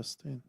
Testing.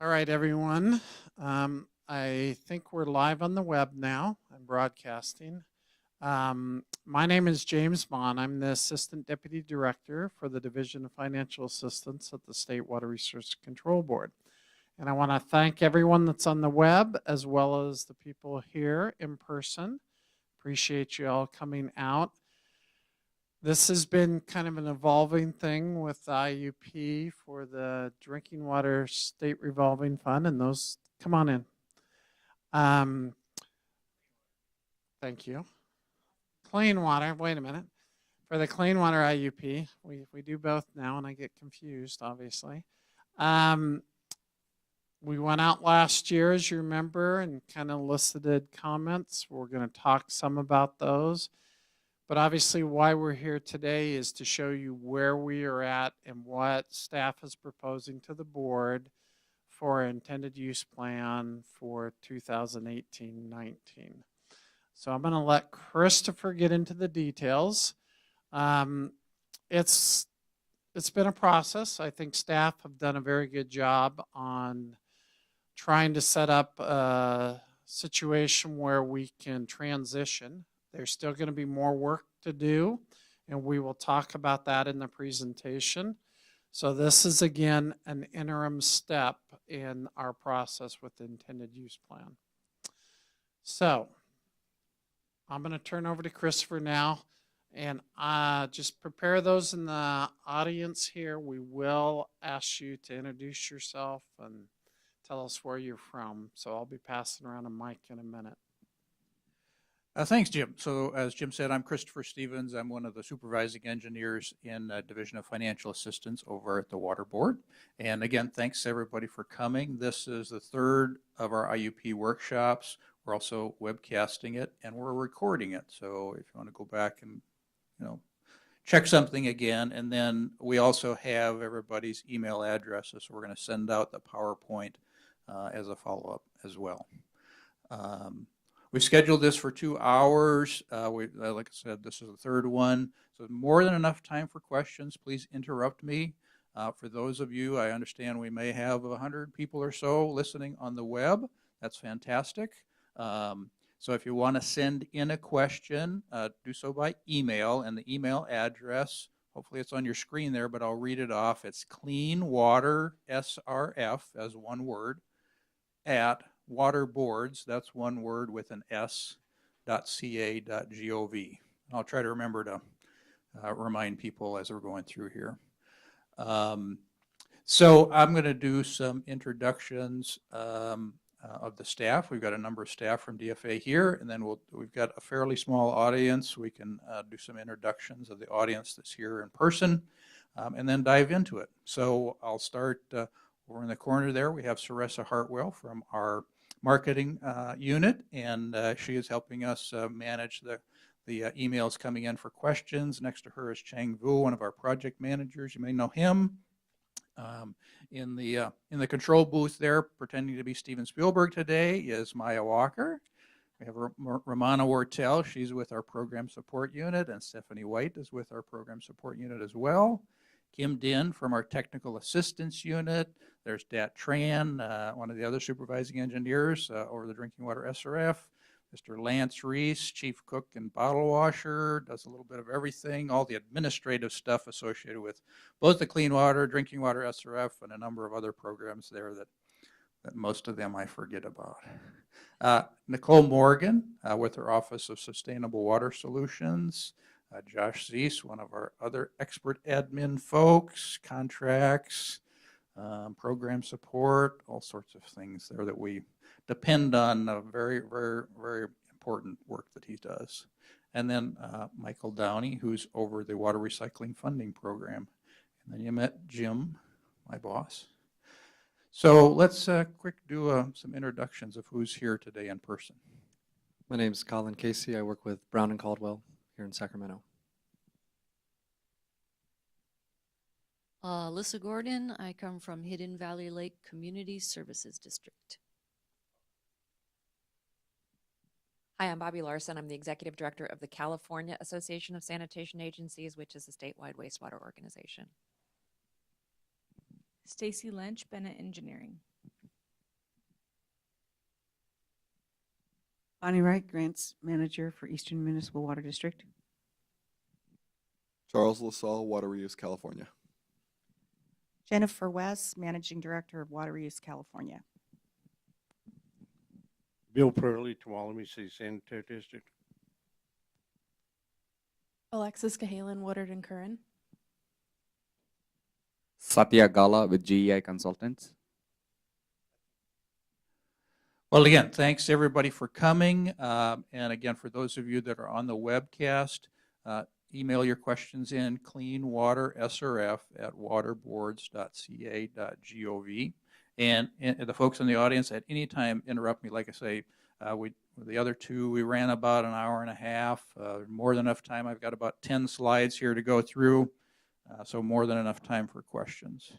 All right, everyone. I think we're live on the web now. I'm broadcasting. My name is James Vaughn. I'm the Assistant Deputy Director for the Division of Financial Assistance at the State Water Resources Control Board. And I want to thank everyone that's on the web as well as the people here in person. Appreciate you all coming out. This has been kind of an evolving thing with IUP for the Drinking Water State Revolving Fund, and those, come on in. Thank you. Clean water, wait a minute. For the Clean Water IUP, we do both now, and I get confused, obviously. We went out last year, as you remember, and kind of elicited comments. We're going to talk some about those. But obviously why we're here today is to show you where we are at and what staff is proposing to the board for intended use plan for 2018-19. So I'm going to let Christopher get into the details. It's been a process. I think staff have done a very good job on trying to set up a situation where we can transition. There's still going to be more work to do, and we will talk about that in the presentation. So this is, again, an interim step in our process with the intended use plan. So I'm going to turn over to Christopher now, and just prepare those in the audience here. We will ask you to introduce yourself and tell us where you're from. So I'll be passing around a mic in a minute. Thanks, Jim. So as Jim said, I'm Christopher Stevens. I'm one of the supervising engineers in the Division of Financial Assistance over at the Water Board. And again, thanks everybody for coming. This is the third of our IUP workshops. We're also webcasting it and we're recording it. So if you want to go back and, check something again, and then we also have everybody's email addresses. So we're going to send out the PowerPoint as a follow-up as well. We scheduled this for 2 hours. Like I said, this is the third one. So more than enough time for questions. Please interrupt me. For those of you, I understand we may have 100 people or so listening on the web. That's fantastic. So if you want to send in a question, do so by email, and the email address, hopefully it's on your screen there, but I'll read it off. It's cleanwatersrf, as one word, at waterboards, that's one word with an S, .ca.gov. I'll try to remember to remind people as we're going through here. So I'm going to do some introductions of the staff. We've got a number of staff from DFA here, and then we've got a fairly small audience. We can do some introductions of the audience that's here in person, and then dive into it. So I'll start over in the corner there. We have Sarissa Hartwell from our marketing unit, and she is helping us manage the emails coming in for questions. Next to her is Chang Vu, one of our project managers. You may know him. In the control booth there, pretending to be Steven Spielberg today, is Maya Walker. We have Romana Wortel. She's with our program support unit, and Stephanie White is with our program support unit as well. Kim Din from our technical assistance unit. There's Dat Tran, one of the other supervising engineers over the drinking water SRF. Mr. Lance Reese, chief cook and bottle washer, does a little bit of everything, all the administrative stuff associated with both the clean water, drinking water SRF, and a number of other programs there that most of them I forget about. Nicole Morgan with her Office of Sustainable Water Solutions. Josh Zeese, one of our other expert admin folks, contracts, program support, all sorts of things there that we depend on. Very, very, very important work that he does. And then Michael Downey, who's over the water recycling funding program. And then you met Jim, my boss. So let's quick do some introductions of who's here today in person. My name is Colin Casey. I work with Brown and Caldwell here in Sacramento. Alyssa Gordon. I come from Hidden Valley Lake Community Services District. Hi, I'm Bobby Larson. I'm the Executive Director of the California Association of Sanitation Agencies, which is a statewide wastewater organization. Stacy Lynch, Bennett Engineering. Bonnie Wright, Grants Manager for Eastern Municipal Water District. Charles LaSalle, Water Reuse, California. Jennifer West, Managing Director of Water Reuse California. Bill Purley, Tuolumne City Sanitary District. Alexis Cahalan, Woodard and Curran. Satya Gala with GEI Consultants. Well, again, thanks everybody for coming. And again, for those of you that are on the webcast, email your questions in cleanwatersrf@waterboards.ca.gov. And the folks in the audience at any time interrupt me. Like I say, the other two, we ran about an hour and a half, more than enough time. I've got about 10 slides here to go through, so more than enough time for questions.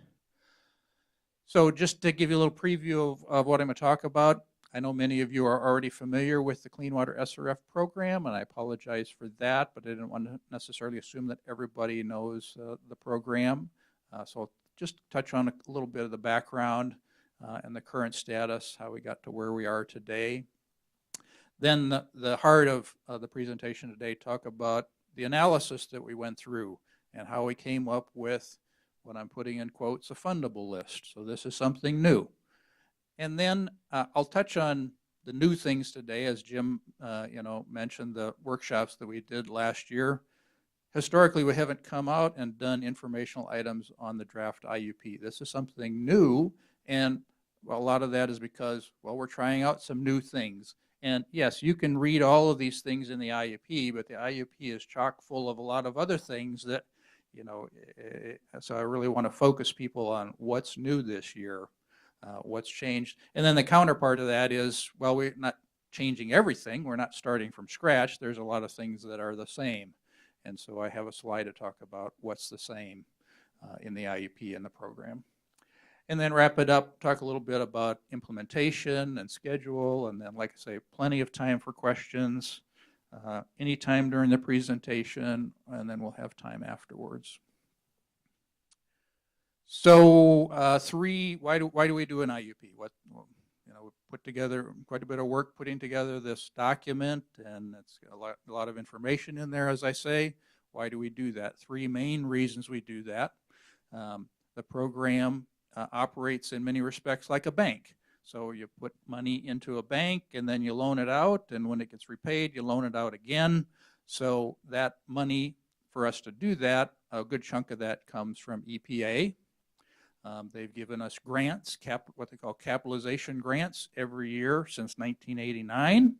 So just to give you a little preview of what I'm going to talk about, I know many of you are already familiar with the Clean Water SRF program, and I apologize for that, but I didn't want to necessarily assume that everybody knows the program. So I'll just touch on a little bit of the background and the current status, how we got to where we are today. Then the heart of the presentation today, talk about the analysis that we went through and how we came up with what I'm putting in quotes, a fundable list. So this is something new. And then I'll touch on the new things today, as Jim mentioned, the workshops that we did last year. Historically, we haven't come out and done informational items on the draft IUP. This is something new, and a lot of that is because, well, we're trying out some new things. And yes, you can read all of these things in the IUP, but the IUP is chock full of a lot of other things that, so I really want to focus people on what's new this year. What's changed. And then the counterpart of that is, well, we're not changing everything. We're not starting from scratch. There's a lot of things that are the same. And so I have a slide to talk about what's the same in the IUP and the program. And then wrap it up, talk a little bit about implementation and schedule, and then, like I say, plenty of time for questions, anytime during the presentation, and then we'll have time afterwards. So why do we do an IUP? We put together quite a bit of work putting together this document, and it's got a lot of information in there, as I say. Why do we do that? Three main reasons we do that. The program operates in many respects like a bank. So you put money into a bank and then you loan it out, and when it gets repaid, you loan it out again. So that money, for us to do that, a good chunk of that comes from EPA. They've given us grants, what they call capitalization grants, every year since 1989,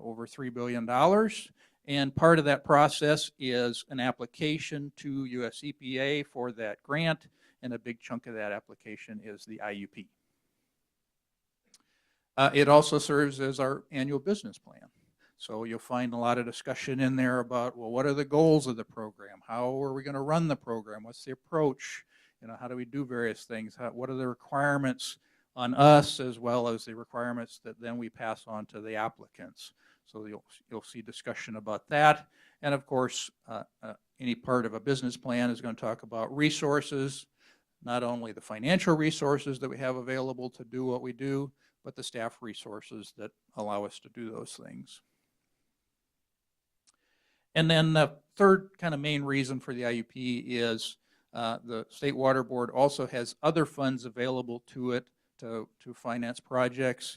over $3 billion. And part of that process is an application to US EPA for that grant, and a big chunk of that application is the IUP. It also serves as our annual business plan. So you'll find a lot of discussion in there about, well, what are the goals of the program? How are we going to run the program? What's the approach? How do we do various things? What are the requirements on us, as well as the requirements that then we pass on to the applicants? So you'll see discussion about that. And of course, any part of a business plan is going to talk about resources, not only the financial resources that we have available to do what we do, but the staff resources that allow us to do those things. And then the third kind of main reason for the IUP is the State Water Board also has other funds available to it to finance projects.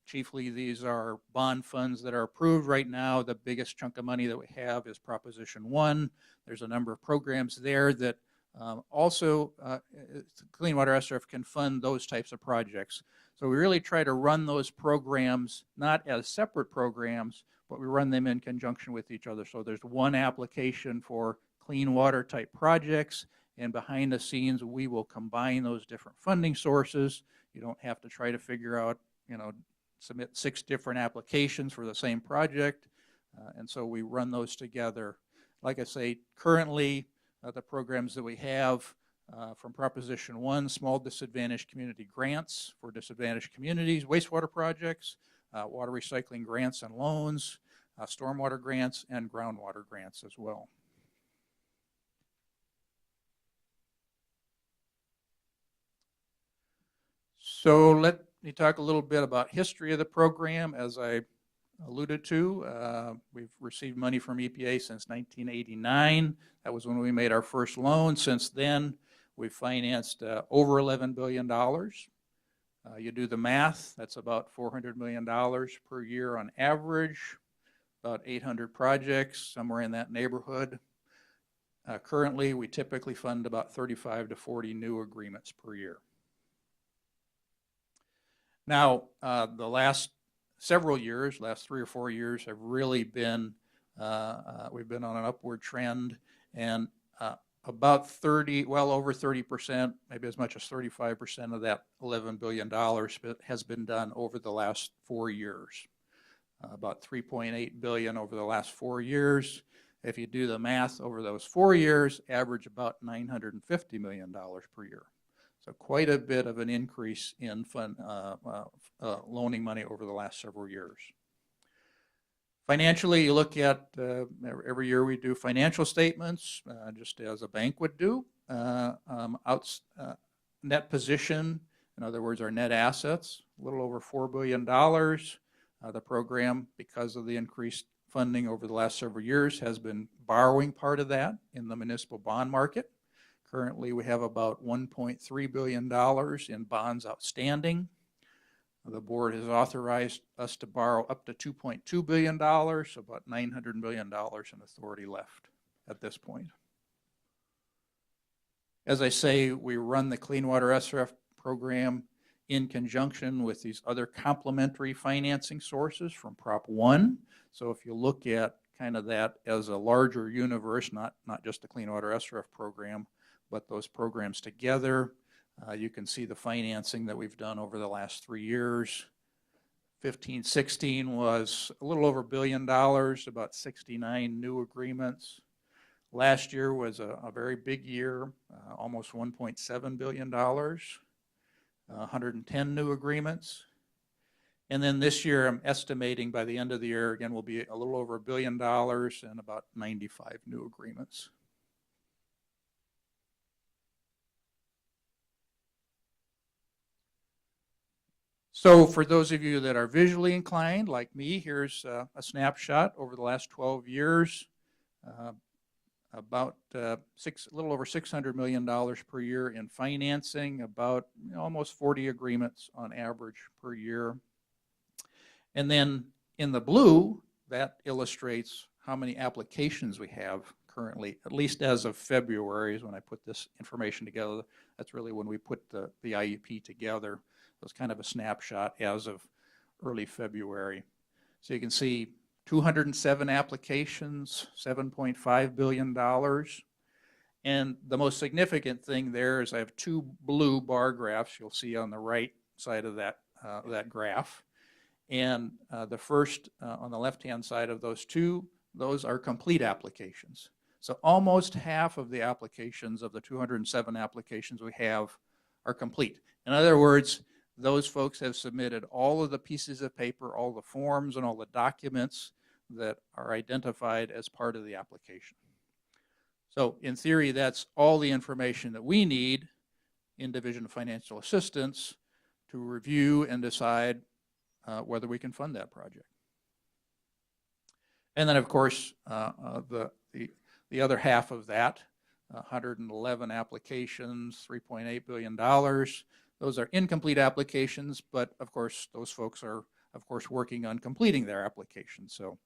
Chiefly, these are bond funds that are approved right now. The biggest chunk of money that we have is Proposition 1. There's a number of programs there that also Clean Water SRF can fund those types of projects. So we really try to run those programs not as separate programs, but we run them in conjunction with each other. So there's one application for clean water type projects, and behind the scenes we will combine those different funding sources. You don't have to try to figure out, submit 6 different applications for the same project, and so we run those together. Like I say, currently the programs that we have from Proposition 1, small disadvantaged community grants for disadvantaged communities, wastewater projects, water recycling grants and loans, stormwater grants, and groundwater grants as well. So let me talk a little bit about history of the program. As I alluded to, we've received money from EPA since 1989. That was when we made our first loan. Since then, we've financed over $11 billion. You do the math, that's about $400 million per year on average, about 800 projects, somewhere in that neighborhood. Currently, we typically fund about 35 to 40 new agreements per year. Now, the last several years, last 3 or 4 years, have really been, we've been on an upward trend, and about well over 30%, maybe as much as 35% of that $11 billion has been done over the last 4 years. About $3.8 billion over the last 4 years. If you do the math over those 4 years, average about $950 million per year. So quite a bit of an increase in loaning money over the last several years. Financially, you look at, every year we do financial statements, just as a bank would do. Net position, in other words, our net assets, a little over $4 billion. The program, because of the increased funding over the last several years, has been borrowing part of that in the municipal bond market. Currently, we have about $1.3 billion in bonds outstanding. The board has authorized us to borrow up to $2.2 billion, so about $900 million in authority left at this point. As I say, we run the Clean Water SRF program in conjunction with these other complementary financing sources from Prop 1. So if you look at kind of that as a larger universe, not just the Clean Water SRF program, but those programs together, you can see the financing that we've done over the last 3 years. 15-16 was a little over $1 billion, about 69 new agreements. Last year was a very big year, almost $1.7 billion, 110 new agreements. And then this year, I'm estimating by the end of the year, again, will be a little over $1 billion and about 95 new agreements. So for those of you that are visually inclined, like me, here's a snapshot over the last 12 years. About a little over $600 million per year in financing, about almost 40 agreements on average per year. And then in the blue, that illustrates how many applications we have currently, at least as of February is when I put this information together. That's really when we put the IUP together. It was kind of a snapshot as of early February. So you can see 207 applications, $7.5 billion. And the most significant thing there is I have two blue bar graphs you'll see on the right side of that graph. And the first on the left-hand side of those two, those are complete applications. So almost half of the applications of the 207 applications we have are complete. In other words, those folks have submitted all of the pieces of paper, all the forms and all the documents that are identified as part of the application. So in theory, that's all the information that we need in Division of Financial Assistance to review and decide whether we can fund that project. And then, of course, the other half of that, 111 applications, $3.8 billion. Those are incomplete applications, but of course, those folks are, of course, working on completing their application. So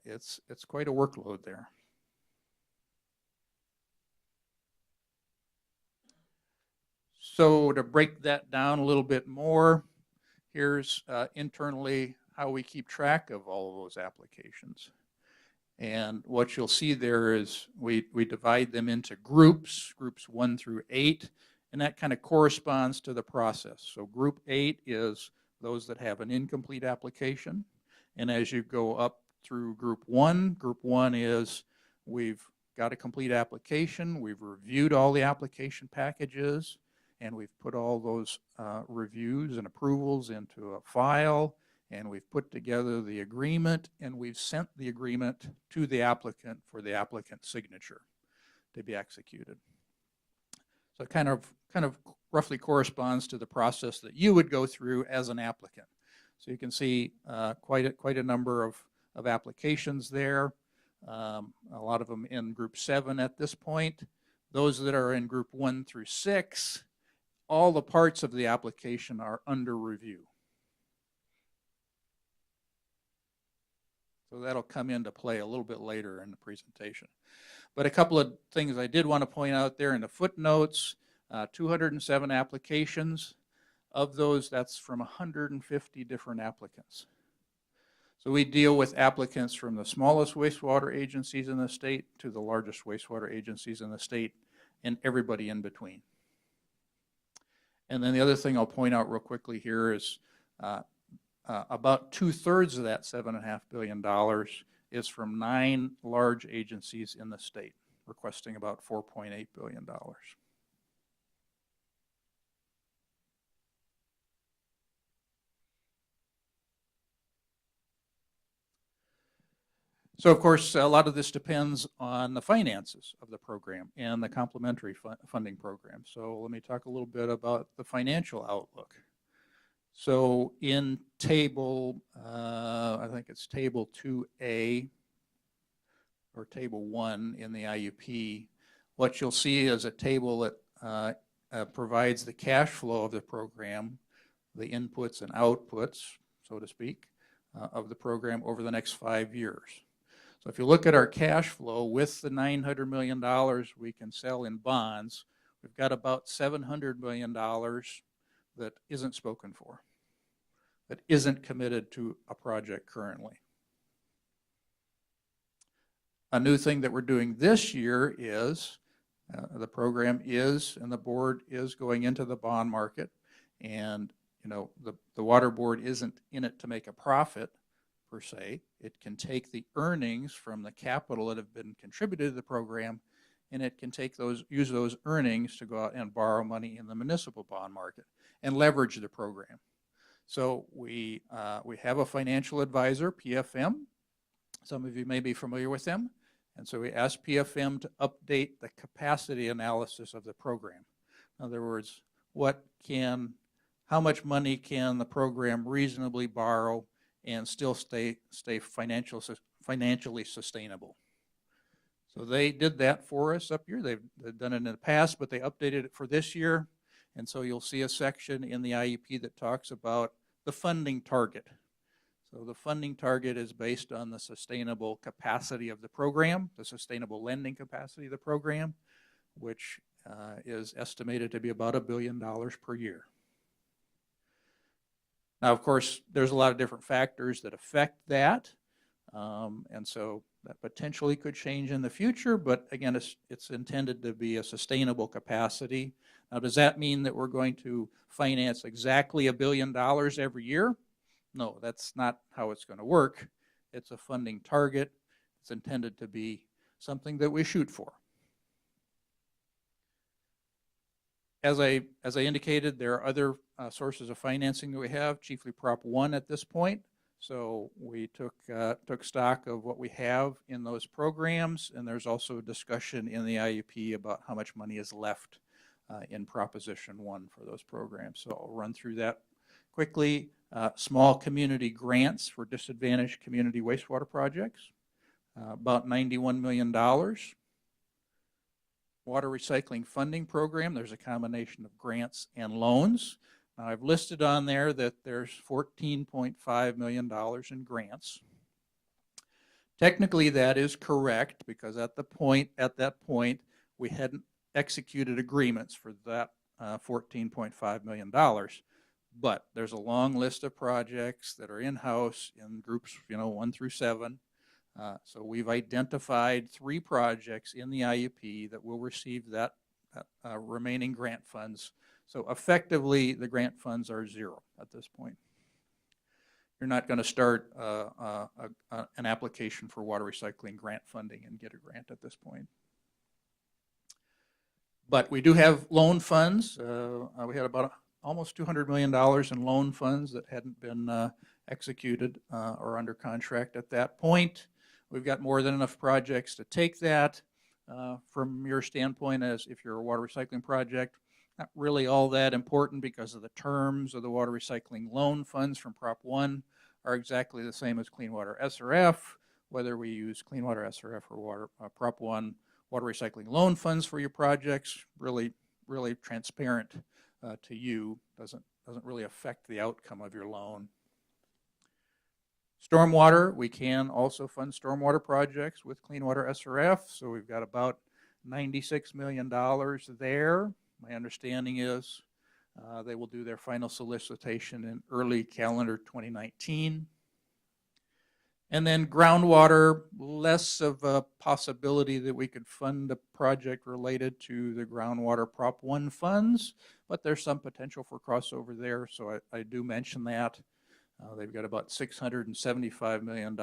it's quite a workload there. So to break that down a little bit more, here's internally how we keep track of all of those applications. And what you'll see there is we divide them into groups 1 through 8, and that kind of corresponds to the process. So group 8 is those that have an incomplete application. And as you go up through group 1 is we've got a complete application, we've reviewed all the application packages, and we've put all those reviews and approvals into a file, and we've put together the agreement, and we've sent the agreement to the applicant for the applicant's signature to be executed. So it kind of roughly corresponds to the process that you would go through as an applicant. So you can see quite a number of applications there, a lot of them in group 7 at this point. Those that are in group 1 through 6, all the parts of the application are under review. So that'll come into play a little bit later in the presentation. But a couple of things I did want to point out there in the footnotes, 207 applications. Of those, that's from 150 different applicants. So we deal with applicants from the smallest wastewater agencies in the state to the largest wastewater agencies in the state and everybody in between. And then the other thing I'll point out real quickly here is about 2/3 of that $7.5 billion is from 9 large agencies in the state, requesting about $4.8 billion. So of course, a lot of this depends on the finances of the program and the complementary funding program. So let me talk a little bit about the financial outlook. So in table, I think it's table 2A or table 1 in the IUP, what you'll see is a table that provides the cash flow of the program, the inputs and outputs, so to speak, of the program over the next 5 years. So if you look at our cash flow with the $900 million we can sell in bonds, we've got about $700 million that isn't spoken for, that isn't committed to a project currently. A new thing that we're doing this year is the program is, and the board is going into the bond market, and the water board isn't in it to make a profit per se. It can take the earnings from the capital that have been contributed to the program, and it can use those earnings to go out and borrow money in the municipal bond market and leverage the program. So we have a financial advisor, PFM. Some of you may be familiar with them. And so we asked PFM to update the capacity analysis of the program. In other words, how much money can the program reasonably borrow and still stay financially sustainable? So they did that for us up here. They've done it in the past, but they updated it for this year. And so you'll see a section in the IEP that talks about the funding target. So the funding target is based on the sustainable capacity of the program, the sustainable lending capacity of the program, which is estimated to be about $1 billion per year. Now, of course, there's a lot of different factors that affect that. And so that potentially could change in the future, but again, it's intended to be a sustainable capacity. Now, does that mean that we're going to finance exactly $1 billion every year? No, that's not how it's going to work. It's a funding target. It's intended to be something that we shoot for. As I indicated, there are other sources of financing that we have, chiefly Prop 1 at this point. So we took stock of what we have in those programs, and there's also a discussion in the IUP about how much money is left in Proposition 1 for those programs. So I'll run through that quickly. Small community grants for disadvantaged community wastewater projects, about $91 million. Water recycling funding program, there's a combination of grants and loans. Now, I've listed on there that there's $14.5 million in grants. Technically, that is correct because at that point, we hadn't executed agreements for that $14.5 million. But there's a long list of projects that are in-house in groups, 1 through 7. So we've identified 3 projects in the IUP that will receive that remaining grant funds. So effectively, the grant funds are 0 at this point. You're not going to start an application for water recycling grant funding and get a grant at this point. But we do have loan funds. We had about almost $200 million in loan funds that hadn't been executed or under contract at that point. We've got more than enough projects to take that. From your standpoint, as if you're a water recycling project, not really all that important because of the terms of the water recycling loan funds from Prop 1 are exactly the same as Clean Water SRF, whether we use Clean Water SRF or Prop 1 water recycling loan funds for your projects, really transparent to you, doesn't really affect the outcome of your loan. Stormwater, we can also fund stormwater projects with Clean Water SRF, so we've got about $96 million there. My understanding is they will do their final solicitation in early calendar 2019. And then groundwater, less of a possibility that we could fund a project related to the groundwater Prop 1 funds, but there's some potential for crossover there, so I do mention that. They've got about $675 million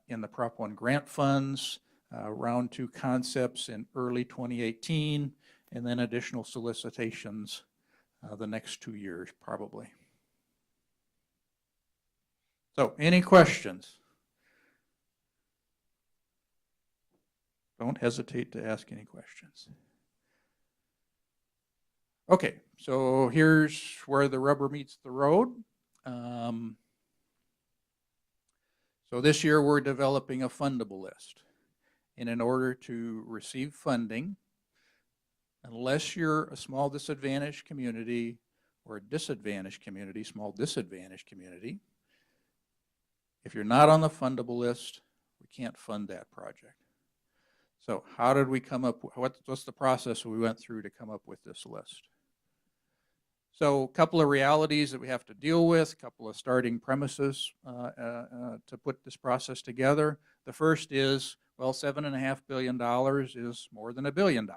in the Prop 1 grant funds, round 2 concepts in early 2018, and then additional solicitations the next 2 years probably. So, any questions? Don't hesitate to ask any questions. Okay, so here's where the rubber meets the road. So this year we're developing a fundable list. And in order to receive funding, unless you're a small disadvantaged community or a disadvantaged community, small disadvantaged community, if you're not on the fundable list, we can't fund that project. So how did we come up, what's the process we went through to come up with this list? So a couple of realities that we have to deal with, a couple of starting premises to put this process together. The first is, well, $7.5 billion is more than $1 billion.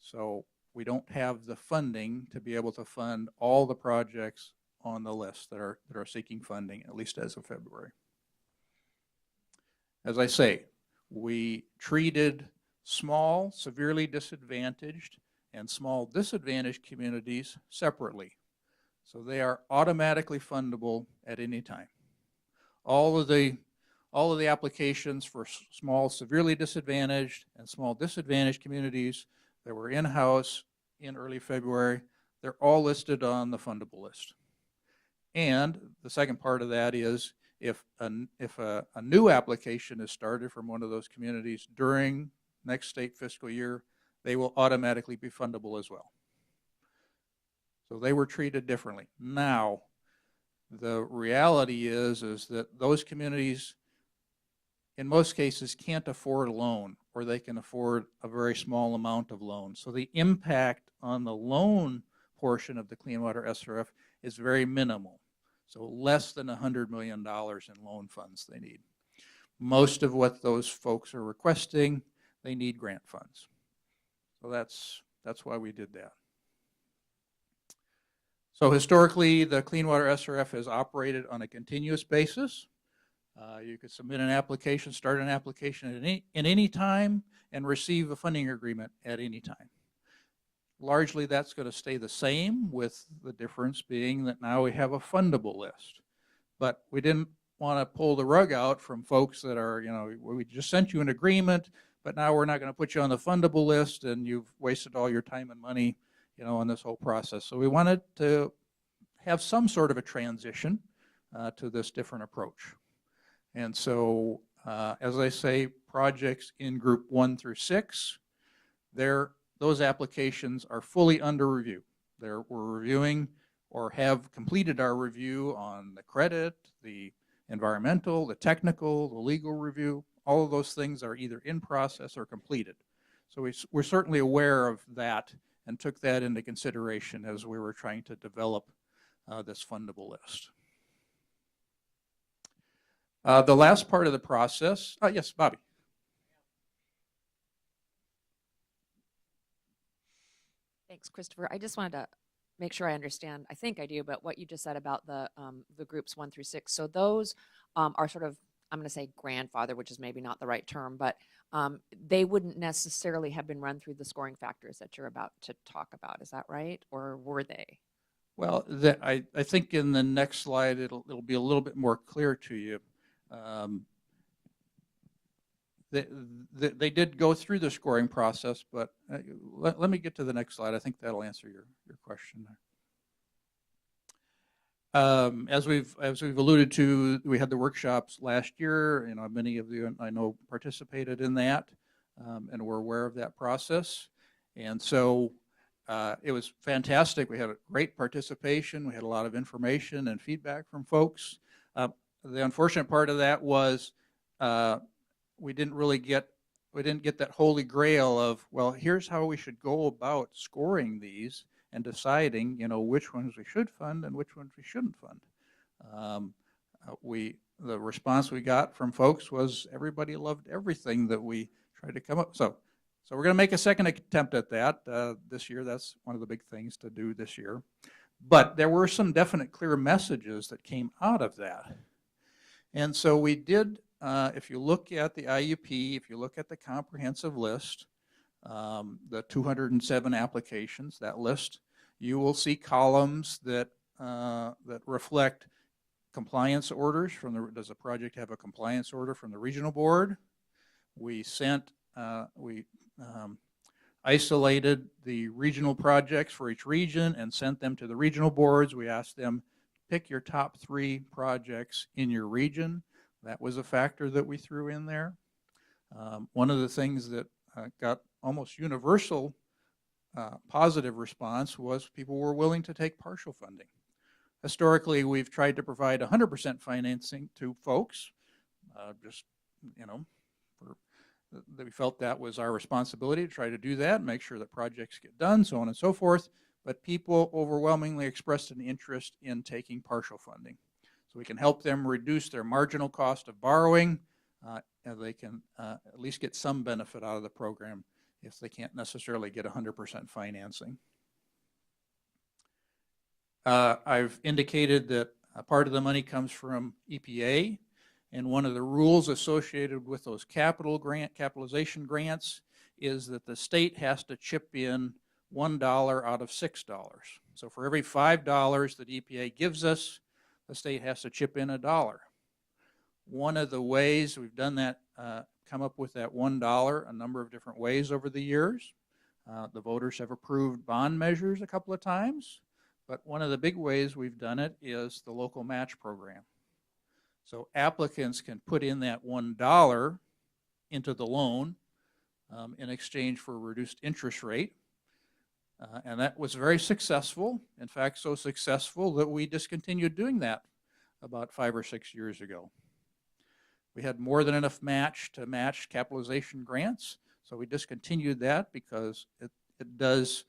So we don't have the funding to be able to fund all the projects on the list that are seeking funding, at least as of February. As I say, we treated small, severely disadvantaged, and small disadvantaged communities separately. So they are automatically fundable at any time. All of the applications for small, severely disadvantaged and small disadvantaged communities that were in-house in early February, they're all listed on the fundable list. And the second part of that is if a new application is started from one of those communities during next state fiscal year, they will automatically be fundable as well. So they were treated differently. Now, the reality is that those communities, in most cases, can't afford a loan, or they can afford a very small amount of loan. So the impact on the loan portion of the Clean Water SRF is very minimal. So less than $100 million in loan funds they need. Most of what those folks are requesting, they need grant funds. So that's why we did that. So historically, the Clean Water SRF has operated on a continuous basis. You could submit an application, start an application at any time, and receive a funding agreement at any time. Largely, that's going to stay the same, with the difference being that now we have a fundable list. But we didn't want to pull the rug out from folks that are, we just sent you an agreement, but now we're not going to put you on the fundable list, and you've wasted all your time and money, on this whole process. So we wanted to have some sort of a transition to this different approach. And so, as I say, projects in group 1 through 6, those applications are fully under review. We're reviewing or have completed our review on the credit, the environmental, the technical, the legal review. All of those things are either in process or completed. So we're certainly aware of that and took that into consideration as we were trying to develop this fundable list. The last part of the process, yes, Bobby. Thanks, Christopher. I just wanted to make sure I understand. I think I do, but what you just said about the groups 1 through 6. So those are sort of, I'm going to say grandfather, which is maybe not the right term, but they wouldn't necessarily have been run through the scoring factors that you're about to talk about. Is that right? Or were they? Well, I think in the next slide, it'll be a little bit more clear to you. They did go through the scoring process, but let me get to the next slide. I think that'll answer your question there. As we've alluded to, we had the workshops last year. Many of you I know participated in that, and were aware of that process. And so it was fantastic. We had a great participation. We had a lot of information and feedback from folks. The unfortunate part of that was we didn't get that holy grail of, well, here's how we should go about scoring these and deciding, which ones we should fund and which ones we shouldn't fund. The response we got from folks was everybody loved everything that we tried to come up. So we're going to make a second attempt at that this year. That's one of the big things to do this year. But there were some definite clear messages that came out of that. And so we did, if you look at the IUP, if you look at the comprehensive list, the 207 applications, that list, you will see columns that reflect compliance orders from does the project have a compliance order from the regional board? We isolated the regional projects for each region and sent them to the regional boards. We asked them, pick your top 3 projects in your region. That was a factor that we threw in there. One of the things that got almost universal positive response was people were willing to take partial funding. Historically, we've tried to provide 100% financing to folks, we felt that was our responsibility to try to do that, make sure that projects get done, so on and so forth. But people overwhelmingly expressed an interest in taking partial funding. So we can help them reduce their marginal cost of borrowing, and they can at least get some benefit out of the program if they can't necessarily get 100% financing. I've indicated that a part of the money comes from EPA, and one of the rules associated with those capitalization grants is that the state has to chip in $1 out of $6. So for every $5 that EPA gives us, the state has to chip in $1. One of the ways we've done that, come up with that $1 a number of different ways over the years. The voters have approved bond measures a couple of times, but one of the big ways we've done it is the local match program. So applicants can put in that $1 into the loan in exchange for a reduced interest rate. And that was very successful. In fact, so successful that we discontinued doing that about 5 or 6 years ago. We had more than enough match to match capitalization grants, so we discontinued that because it does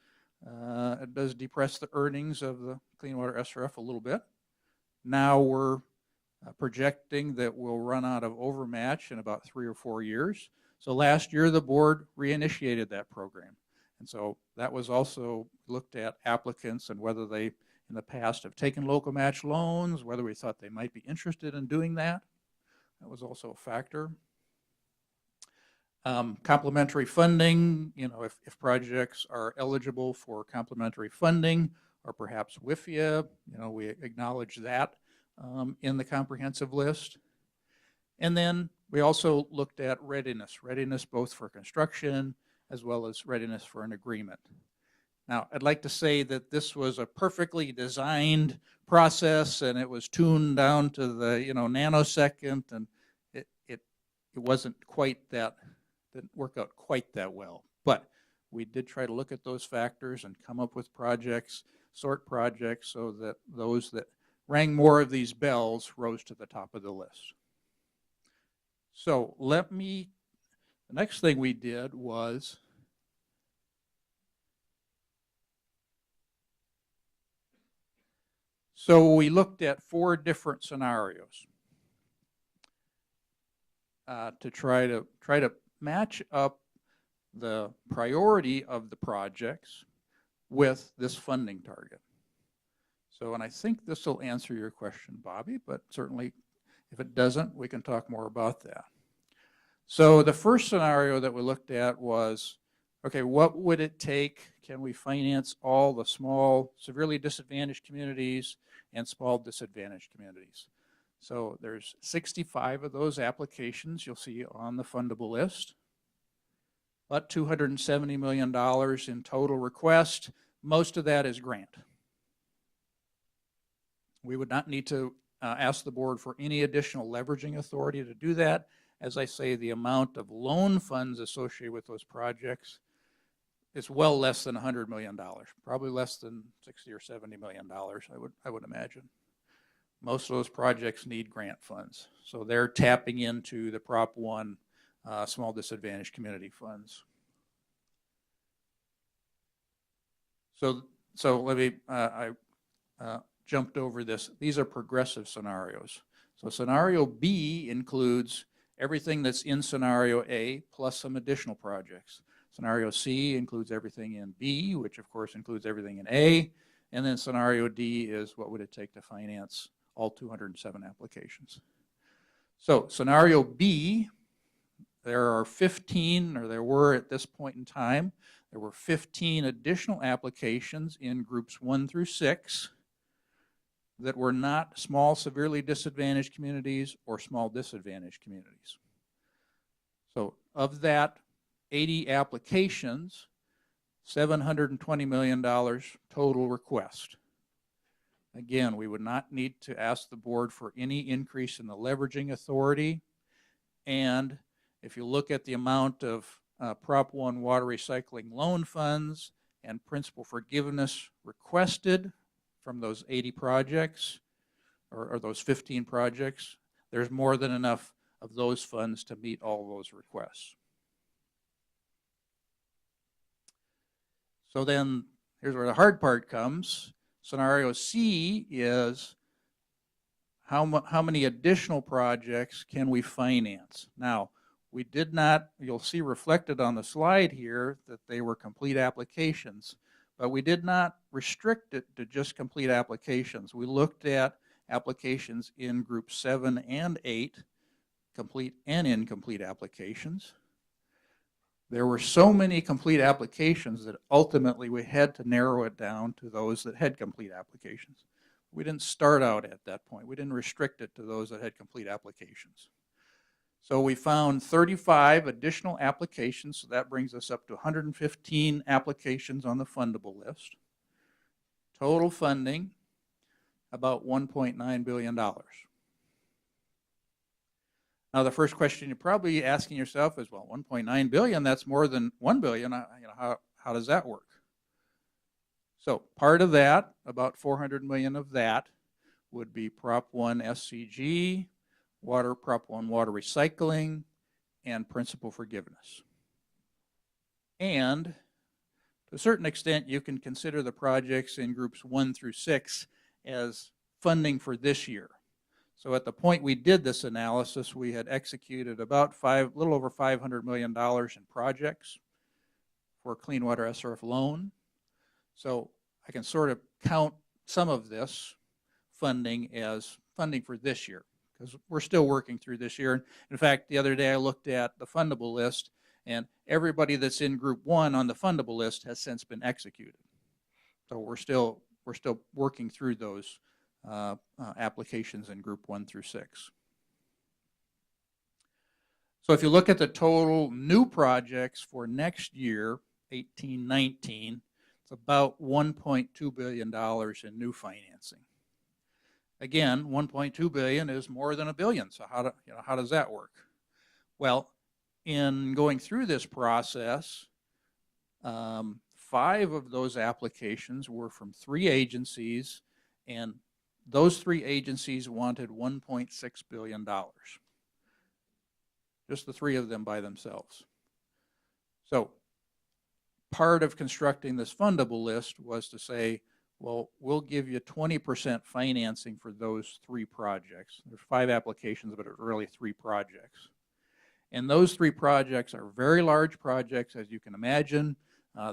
depress the earnings of the Clean Water SRF a little bit. Now we're projecting that we'll run out of overmatch in about 3 or 4 years. So last year the board reinitiated that program. And so that was also looked at applicants and whether they in the past have taken local match loans, whether we thought they might be interested in doing that. That was also a factor. Complementary funding, if projects are eligible for complementary funding or perhaps WIFIA, we acknowledge that in the comprehensive list. And then we also looked at readiness both for construction as well as readiness for an agreement. Now, I'd like to say that this was a perfectly designed process and it was tuned down to the nanosecond, and it wasn't quite that, didn't work out quite that well. But we did try to look at those factors and come up with projects, sort projects, so that those that rang more of these bells rose to the top of the list. So the next thing we did was we looked at 4 different scenarios to try to match up the priority of the projects with this funding target. So, and I think this will answer your question, Bobby, but certainly if it doesn't, we can talk more about that. So the first scenario that we looked at was, okay, what would it take? Can we finance all the small, severely disadvantaged communities and small disadvantaged communities? So there's 65 of those applications you'll see on the fundable list. About $270 million in total request. Most of that is grant. We would not need to ask the board for any additional leveraging authority to do that. As I say, the amount of loan funds associated with those projects is well less than $100 million, probably less than $60 or $70 million, I would imagine. Most of those projects need grant funds. So they're tapping into the Prop 1 small disadvantaged community funds. So let me, I jumped over this. These are progressive scenarios. So scenario B includes everything that's in scenario A plus some additional projects. Scenario C includes everything in B, which of course includes everything in A. And then scenario D is what would it take to finance all 207 applications. So scenario B, there are 15, or there were at this point in time, there were 15 additional applications in groups 1 through 6 that were not small, severely disadvantaged communities or small disadvantaged communities. So of that 80 applications, $720 million total request. Again, we would not need to ask the board for any increase in the leveraging authority. And if you look at the amount of Prop 1 water recycling loan funds and principal forgiveness requested from those 80 projects, or those 15 projects, there's more than enough of those funds to meet all those requests. So then here's where the hard part comes. Scenario C is how many additional projects can we finance? Now, we did not, you'll see reflected on the slide here that they were complete applications, but we did not restrict it to just complete applications. We looked at applications in group 7 and 8, complete and incomplete applications. There were so many complete applications that ultimately we had to narrow it down to those that had complete applications. We didn't start out at that point. We didn't restrict it to those that had complete applications. So we found 35 additional applications, so that brings us up to 115 applications on the fundable list. Total funding, about $1.9 billion. Now, the first question you're probably asking yourself is, well, 1.9 billion, that's more than 1 billion. How does that work? So part of that, about 400 million of that, would be Prop 1 SCG, Prop 1 water recycling, and principal forgiveness. And to a certain extent, you can consider the projects in groups 1 through 6 as funding for this year. So at the point we did this analysis, we had executed about a little over $500 million in projects for Clean Water SRF loan. So I can sort of count some of this funding as funding for this year, because we're still working through this year. In fact, the other day I looked at the fundable list, and everybody that's in group 1 on the fundable list has since been executed. So we're still working through those applications in group 1 through 6. So if you look at the total new projects for next year, 18-19, it's about $1.2 billion in new financing. Again, 1.2 billion is more than $1 billion. So how does that work? Well, in going through this process, 5 of those applications were from 3 agencies, and those 3 agencies wanted $1.6 billion. Just the 3 of them by themselves. So part of constructing this fundable list was to say, well, we'll give you 20% financing for those 3 projects. There's 5 applications, but it's really 3 projects. And those 3 projects are very large projects, as you can imagine.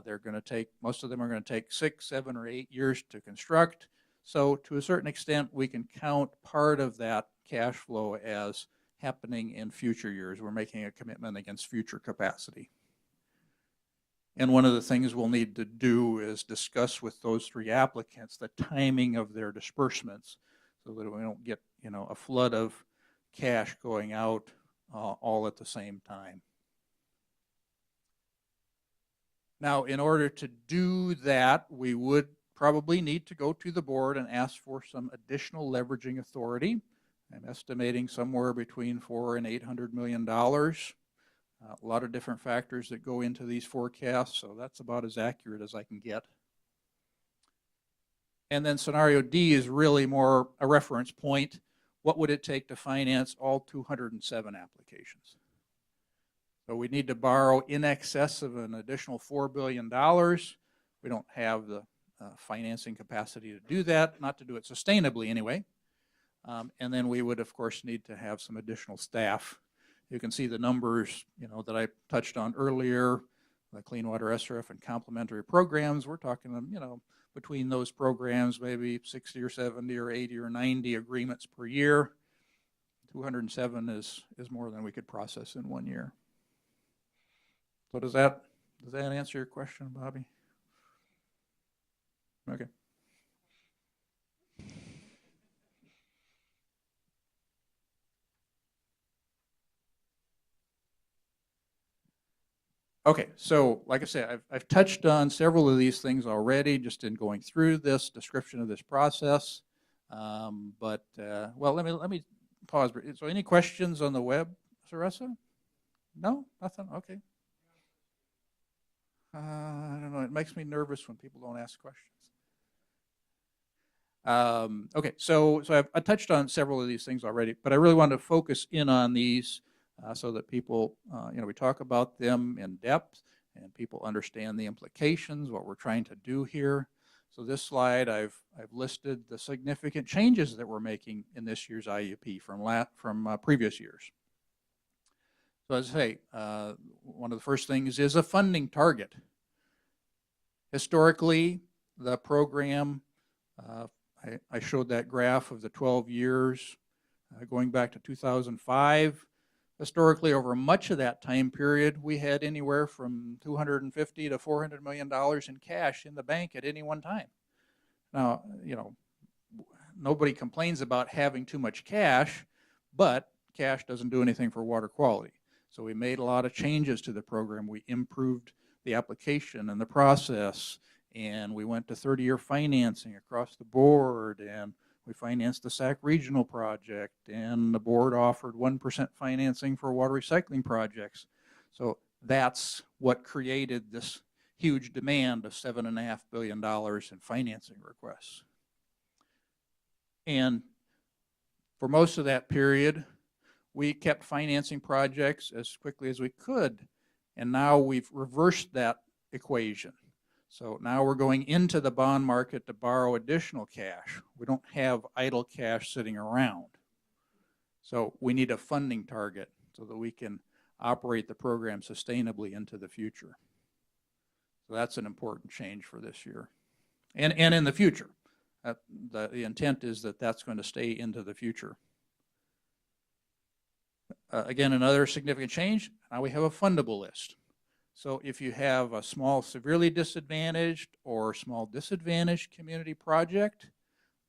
They're going to take, most of them are going to take 6, 7, or 8 years to construct. So to a certain extent, we can count part of that cash flow as happening in future years. We're making a commitment against future capacity. And one of the things we'll need to do is discuss with those 3 applicants the timing of their disbursements so that we don't get, a flood of cash going out all at the same time. Now, in order to do that, we would probably need to go to the board and ask for some additional leveraging authority. I'm estimating somewhere between $400 and $800 million. A lot of different factors that go into these forecasts, so that's about as accurate as I can get. And then scenario D is really more a reference point. What would it take to finance all 207 applications? So we need to borrow in excess of an additional $4 billion. We don't have the financing capacity to do that, not to do it sustainably anyway. And then we would, of course, need to have some additional staff. You can see the numbers, that I touched on earlier, the Clean Water SRF and complementary programs. We're talking, between those programs, maybe 60 or 70 or 80 or 90 agreements per year. 207 is more than we could process in 1 year. So does that answer your question, Bobby? Okay. Okay, so like I said, I've touched on several of these things already just in going through this description of this process. Well, let me pause. So any questions on the web, Sarasa? No? Nothing? Okay. I don't know. It makes me nervous when people don't ask questions. Okay, so I touched on several of these things already, but I really wanted to focus in on these so that people, we talk about them in depth and people understand the implications, what we're trying to do here. So this slide, I've listed the significant changes that we're making in this year's IUP from previous years. So as I say, one of the first things is a funding target. Historically, the program, I showed that graph of the 12 years going back to 2005. Historically, over much of that time period, we had anywhere from $250 to $400 million in cash in the bank at any one time. Now, you know, nobody complains about having too much cash, but cash doesn't do anything for water quality. So we made a lot of changes to the program. We improved the application and the process, and we went to 30-year financing across the board, and we financed the Sac Regional project, and the board offered 1% financing for water recycling projects. So that's what created this huge demand of $7.5 billion in financing requests. And for most of that period, we kept financing projects as quickly as we could, and now we've reversed that equation. So now we're going into the bond market to borrow additional cash. We don't have idle cash sitting around. So we need a funding target so that we can operate the program sustainably into the future. So that's an important change for this year and in the future. The intent is that that's going to stay into the future. Again, another significant change, now we have a fundable list. So if you have a small severely disadvantaged or small disadvantaged community project,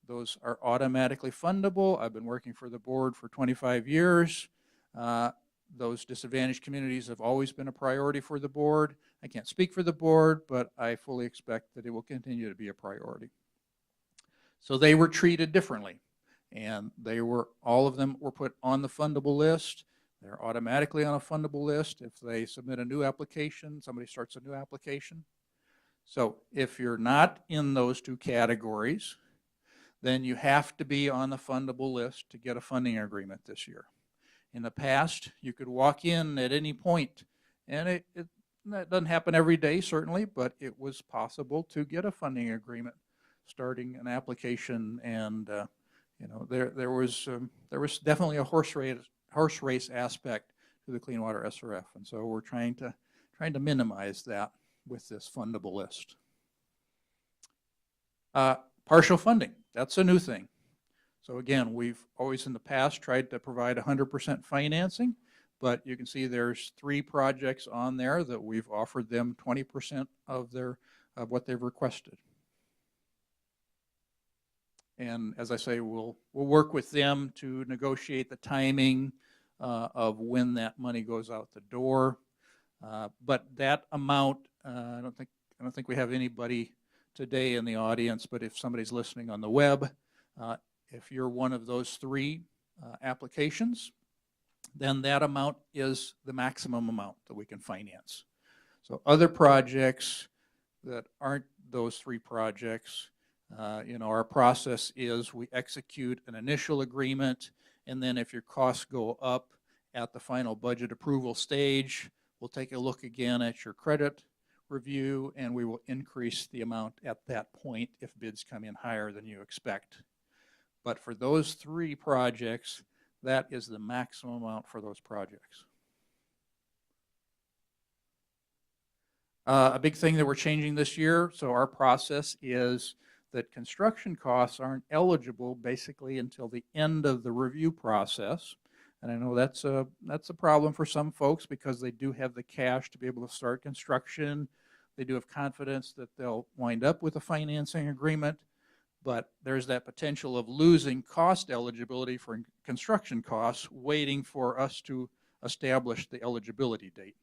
those are automatically fundable. I've been working for the board for 25 years. Those disadvantaged communities have always been a priority for the board. I can't speak for the board, but I fully expect that it will continue to be a priority. So they were treated differently, and all of them were put on the fundable list. They're automatically on a fundable list. If they submit a new application, somebody starts a new application. So if you're not in those two categories, then you have to be on the fundable list to get a funding agreement this year. In the past, you could walk in at any point, and that doesn't happen every day, certainly, but it was possible to get a funding agreement starting an application, and you know, there was definitely a horse race aspect to the Clean Water SRF, and so we're trying to minimize that with this fundable list. Partial funding, that's a new thing. So again, we've always in the past tried to provide 100% financing, but you can see there's 3 projects on there that we've offered them 20% of what they've requested. And as I say, we'll work with them to negotiate the timing of when that money goes out the door. But that amount, I don't think we have anybody today in the audience, but if somebody's listening on the web, if you're one of those 3 applications, then that amount is the maximum amount that we can finance. So other projects that aren't those 3 projects, you know, our process is we execute an initial agreement, and then if your costs go up at the final budget approval stage, we'll take a look again at your credit review, and we will increase the amount at that point if bids come in higher than you expect. But for those 3 projects, that is the maximum amount for those projects. A big thing that we're changing this year, so our process is that construction costs aren't eligible basically until the end of the review process. And I know that's a problem for some folks because they do have the cash to be able to start construction. They do have confidence that they'll wind up with a financing agreement, but there's that potential of losing cost eligibility for construction costs waiting for us to establish the eligibility date.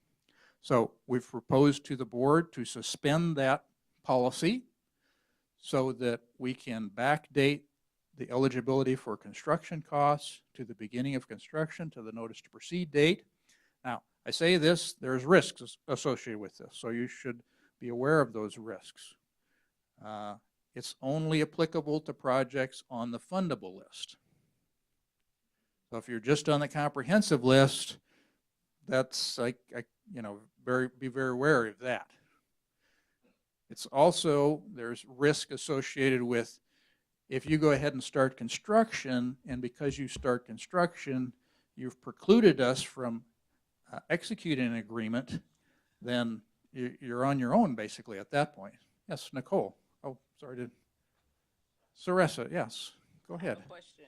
So we've proposed to the board to suspend that policy so that we can backdate the eligibility for construction costs to the beginning of construction, to the notice to proceed date. Now, I say this, there's risks associated with this, so you should be aware of those risks. It's only applicable to projects on the fundable list. So if you're just on the comprehensive list, that's like, you know, be very wary of that. It's also, there's risk associated with if you go ahead and start construction, and because you start construction, you've precluded us from executing an agreement, then you're on your own basically at that point. Yes, Nicole. Oh, sorry to, Saressa, yes, go ahead. Question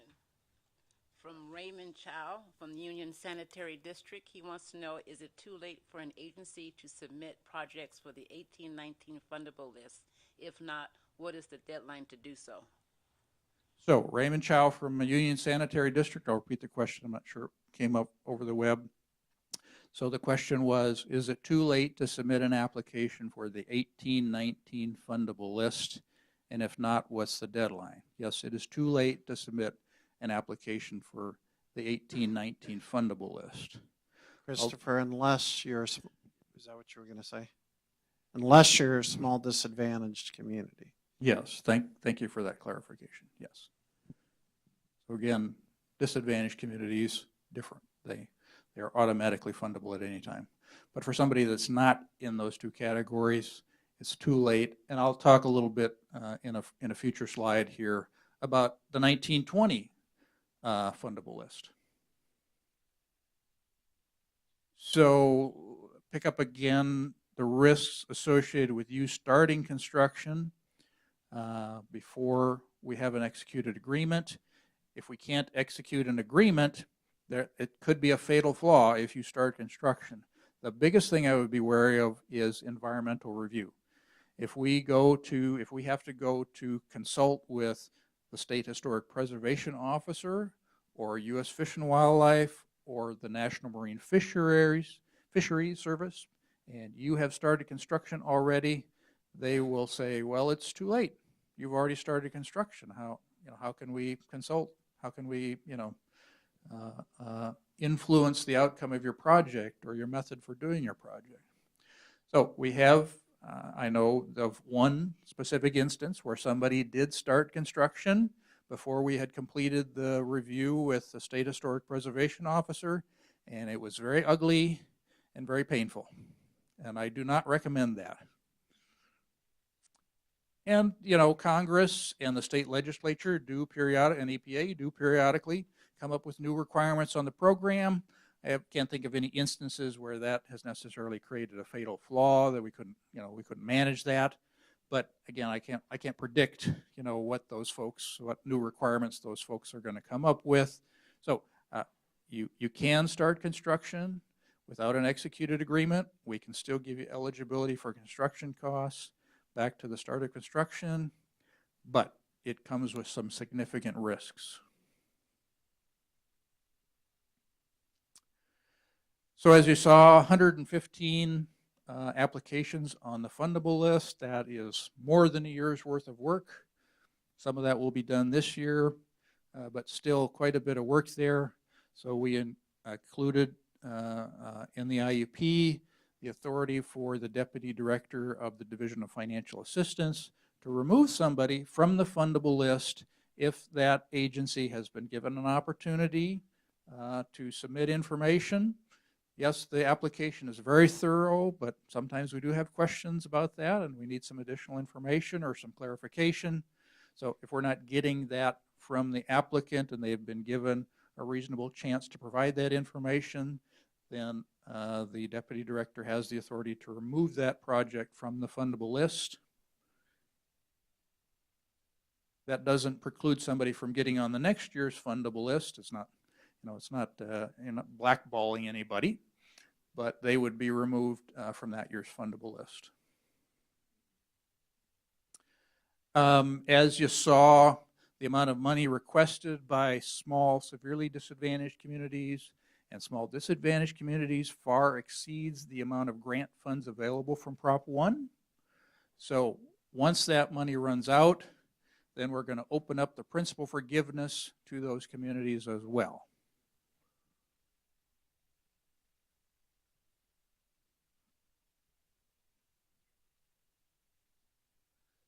from Raymond Chow from the Union Sanitary District. He wants to know, is it too late for an agency to submit projects for the 1819 Fundable List? If not, what is the deadline to do so? So Raymond Chow from the Union Sanitary District, I'll repeat the question, I'm not sure it came up over the web. So the question was, is it too late to submit an application for the 1819 Fundable List? And if not, what's the deadline? Yes, it is too late to submit an application for the 1819 Fundable List. Christopher, unless you're, is that what you were going to say? Unless you're a small disadvantaged community. Yes, thank you for that clarification, yes. So again, disadvantaged communities, different. They are automatically fundable at any time. But for somebody that's not in those two categories, it's too late. And I'll talk a little bit in a future slide here about the 1920 Fundable List. So pick up again the risks associated with you starting construction before we have an executed agreement. If we can't execute an agreement, it could be a fatal flaw if you start construction. The biggest thing I would be wary of is environmental review. If we have to go to consult with the State Historic Preservation Officer or U.S. Fish and Wildlife or the National Marine Fisheries Service, and you have started construction already, they will say, well, it's too late. You've already started construction. How can we consult? How can we, influence the outcome of your project or your method for doing your project? So we have, I know of one specific instance where somebody did start construction before we had completed the review with the State Historic Preservation Officer, and it was very ugly and very painful. And I do not recommend that. And, Congress and the state legislature and EPA do periodically come up with new requirements on the program. I can't think of any instances where that has necessarily created a fatal flaw that we couldn't manage that. But again, I can't predict, what new requirements those folks are going to come up with. So you can start construction without an executed agreement. We can still give you eligibility for construction costs back to the start of construction, but it comes with some significant risks. So as you saw, 115 applications on the fundable list. That is more than a year's worth of work. Some of that will be done this year, but still quite a bit of work there. So we included in the IUP the authority for the Deputy Director of the Division of Financial Assistance to remove somebody from the fundable list if that agency has been given an opportunity to submit information. Yes, the application is very thorough, but sometimes we do have questions about that and we need some additional information or some clarification. So if we're not getting that from the applicant and they've been given a reasonable chance to provide that information, then the Deputy Director has the authority to remove that project from the fundable list. That doesn't preclude somebody from getting on the next year's fundable list. It's not, it's not blackballing anybody, but they would be removed from that year's fundable list. As you saw, the amount of money requested by small, severely disadvantaged communities and small disadvantaged communities far exceeds the amount of grant funds available from Prop 1. So once that money runs out, then we're going to open up the principal forgiveness to those communities as well.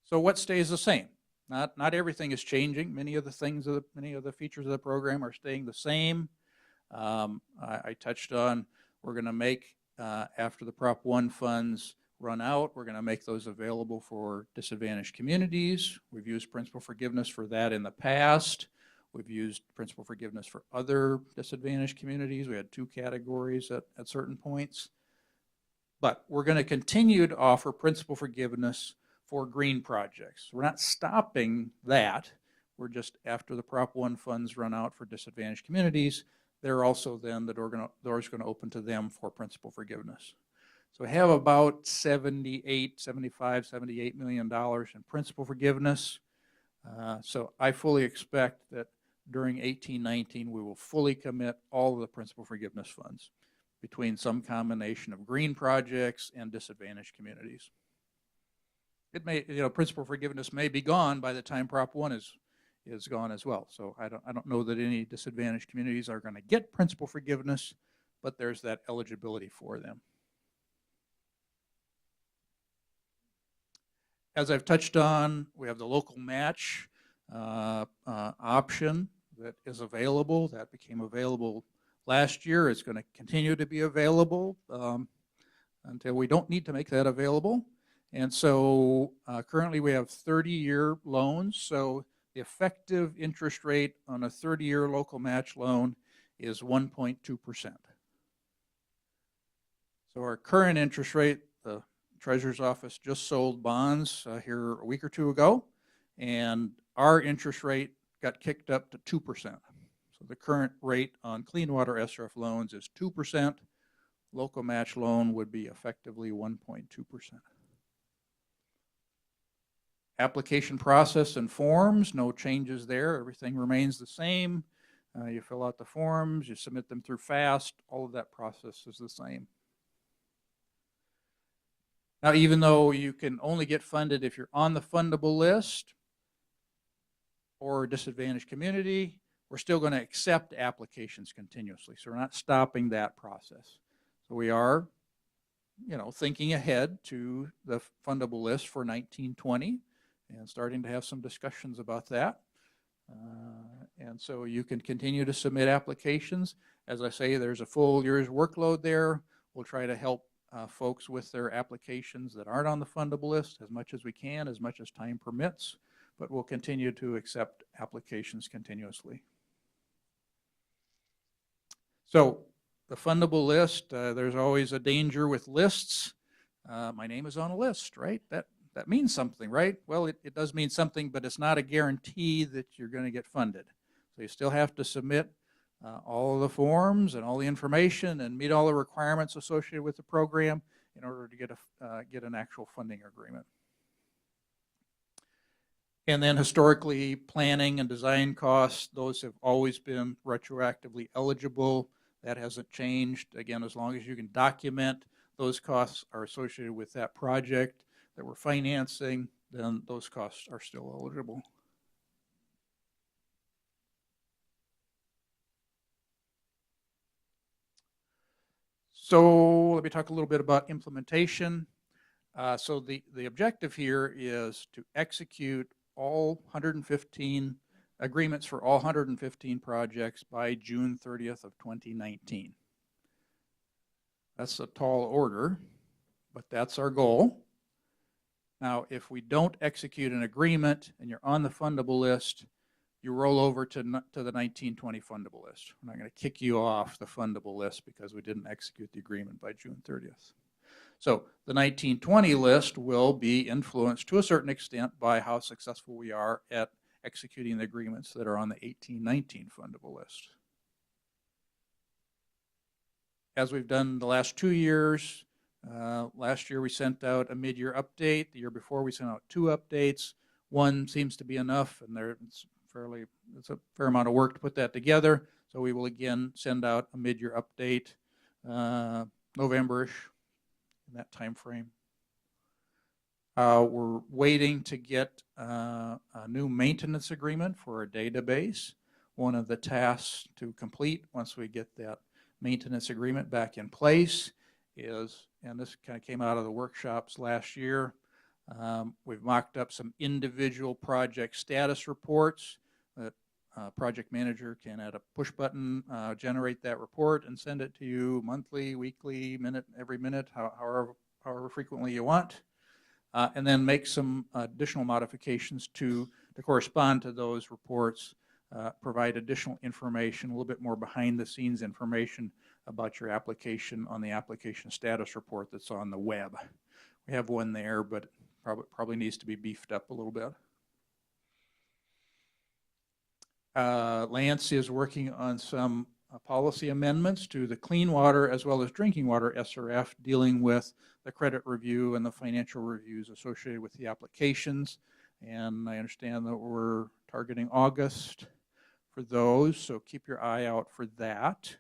So what stays the same? Not everything is changing. Many of the features of the program are staying the same. I touched on, we're going to make, after the Prop 1 funds run out, we're going to make those available for disadvantaged communities. We've used principal forgiveness for that in the past. We've used principal forgiveness for other disadvantaged communities. We had 2 categories at certain points. But we're going to continue to offer principal forgiveness for green projects. We're not stopping that. We're just, after the Prop 1 funds run out for disadvantaged communities, they're also then, the door's going to open to them for principal forgiveness. So we have about $78 million in principal forgiveness. So I fully expect that during 18-19, we will fully commit all of the principal forgiveness funds between some combination of green projects and disadvantaged communities. It may, principal forgiveness may be gone by the time Prop 1 is gone as well. So I don't know that any disadvantaged communities are going to get principal forgiveness, but there's that eligibility for them. As I've touched on, we have the local match option that is available. That became available last year. It's going to continue to be available until we don't need to make that available. And so currently we have 30-year loans. So the effective interest rate on a 30-year local match loan is 1.2%. So our current interest rate, the Treasurer's Office just sold bonds here a week or two ago, and our interest rate got kicked up to 2%. So the current rate on clean water SRF loans is 2%. Local match loan would be effectively 1.2%. Application process and forms, no changes there. Everything remains the same. You fill out the forms, you submit them through FAST. All of that process is the same. Now, even though you can only get funded if you're on the fundable list or disadvantaged community, we're still going to accept applications continuously. So we're not stopping that process. So we are, thinking ahead to the fundable list for 1920 and starting to have some discussions about that. And so you can continue to submit applications. As I say, there's a full year's workload there. We'll try to help folks with their applications that aren't on the fundable list as much as we can, as much as time permits, but we'll continue to accept applications continuously. So the fundable list, there's always a danger with lists. My name is on a list, right? That means something, right? Well, it does mean something, but it's not a guarantee that you're going to get funded. So you still have to submit all of the forms and all the information and meet all the requirements associated with the program in order to get an actual funding agreement. And then historically, planning and design costs, those have always been retroactively eligible. That hasn't changed. Again, as long as you can document those costs are associated with that project that we're financing, then those costs are still eligible. So let me talk a little bit about implementation. So the objective here is to execute all 115 agreements for all 115 projects by June 30th of 2019. That's a tall order, but that's our goal. Now, if we don't execute an agreement and you're on the fundable list, you roll over to the 1920 fundable list. We're not going to kick you off the fundable list because we didn't execute the agreement by June 30th. So the 1920 list will be influenced to a certain extent by how successful we are at executing the agreements that are on the 1819 fundable list. As we've done the last 2 years, last year we sent out a mid-year update. The year before we sent out 2 updates. One seems to be enough, and it's a fair amount of work to put that together. So we will again send out a mid-year update, November-ish, in that time frame. We're waiting to get a new maintenance agreement for our database. One of the tasks to complete once we get that maintenance agreement back in place is, and this kind of came out of the workshops last year, we've mocked up some individual project status reports that project manager can, at a push button, generate that report and send it to you monthly, weekly, every minute, however frequently you want, and then make some additional modifications to correspond to those reports, provide additional information, a little bit more behind the scenes information about your application on the application status report that's on the web. We have one there, but probably needs to be beefed up a little bit. Lance is working on some policy amendments to the clean water as well as drinking water SRF, dealing with the credit review and the financial reviews associated with the applications. And I understand that we're targeting August for those, so keep your eye out for that.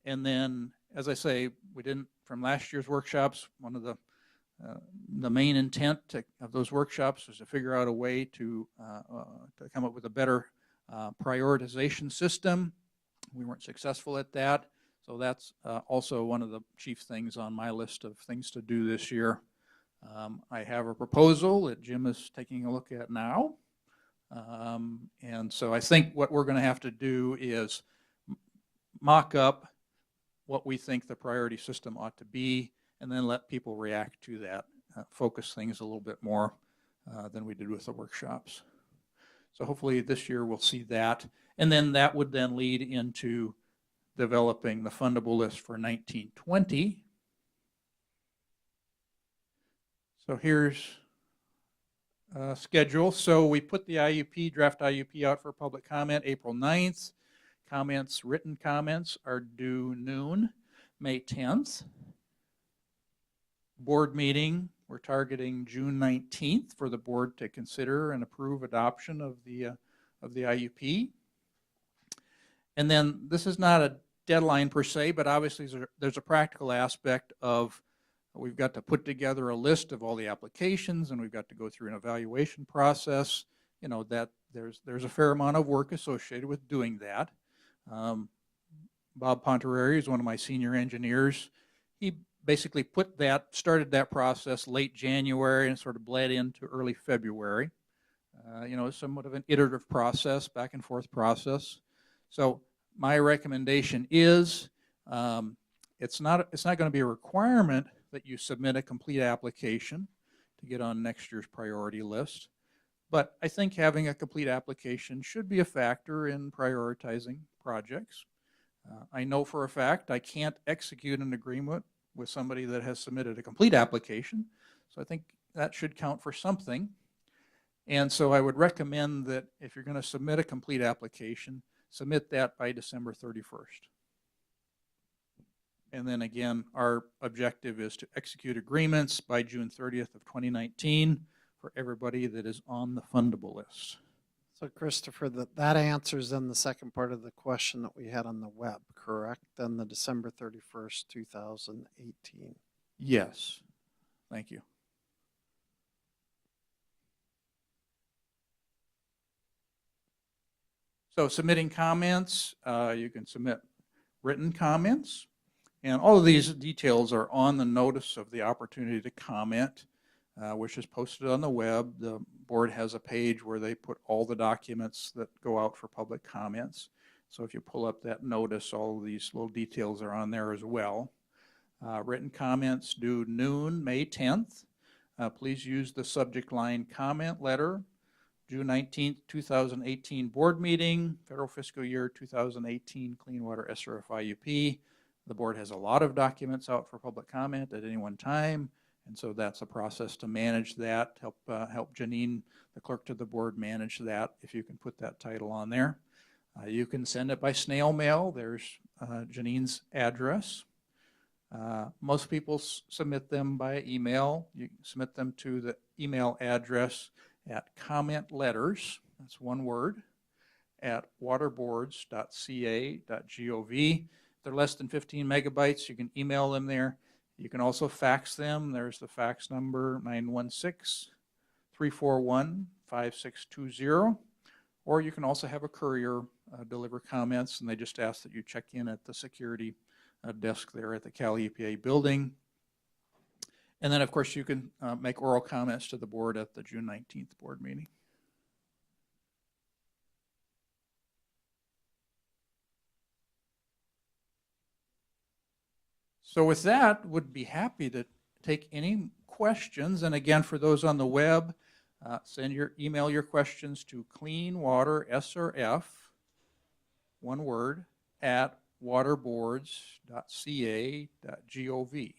And then, as I say, we didn't, from last year's workshops, one of the main intent of those workshops was to figure out a way to come up with a better prioritization system. We weren't successful at that, so that's also one of the chief things on my list of things to do this year. I have a proposal that Jim is taking a look at now, and so I think what we're going to have to do is mock up what we think the priority system ought to be, and then let people react to that, focus things a little bit more than we did with the workshops. So hopefully this year we'll see that, and then that would then lead into developing the fundable list for 1920. So here's a schedule. So we put the IUP, draft IUP out for public comment April 9th. Comments, written comments are due noon, May 10th. Board meeting, we're targeting June 19th for the board to consider and approve adoption of the IUP. And then this is not a deadline per se, but obviously there's a practical aspect of we've got to put together a list of all the applications, and we've got to go through an evaluation process. You know, that there's a fair amount of work associated with doing that. Bob Pontareri is one of my senior engineers. He basically started that process late January and sort of bled into early February. You know, somewhat of an iterative process, back and forth process. So my recommendation is it's not going to be a requirement that you submit a complete application to get on next year's priority list. But I think having a complete application should be a factor in prioritizing projects. I know for a fact I can't execute an agreement with somebody that has submitted a complete application, so I think that should count for something. And so I would recommend that if you're going to submit a complete application, submit that by December 31st. And then again, our objective is to execute agreements by June 30th of 2019 for everybody that is on the fundable list. So Christopher, that answers then the second part of the question that we had on the web, correct? Then the December 31st, 2018. Yes, thank you. So submitting comments, you can submit written comments, and all of these details are on the notice of the opportunity to comment, which is posted on the web. The board has a page where they put all the documents that go out for public comments. So if you pull up that notice, all of these little details are on there as well. Written comments due noon, May 10th. Please use the subject line comment letter. June 19th, 2018 board meeting, federal fiscal year 2018 Clean Water SRF IUP. The board has a lot of documents out for public comment at any one time, and so that's a process to manage that. Help Janine, the clerk to the board, manage that if you can put that title on there. You can send it by snail mail. There's Janine's address. Most people submit them by email. You can submit them to the email address at comment letters, that's one word, at waterboards.ca.gov. They're less than 15 megabytes. You can email them there. You can also fax them. There's the fax number 916-341-5620. Or you can also have a courier deliver comments, and they just ask that you check in at the security desk there at the Cal EPA building. And then, of course, you can make oral comments to the board at the June 19th board meeting. So with that, would be happy to take any questions. And again, for those on the web, email your questions to cleanwatersrf, one word, at waterboards.ca.gov.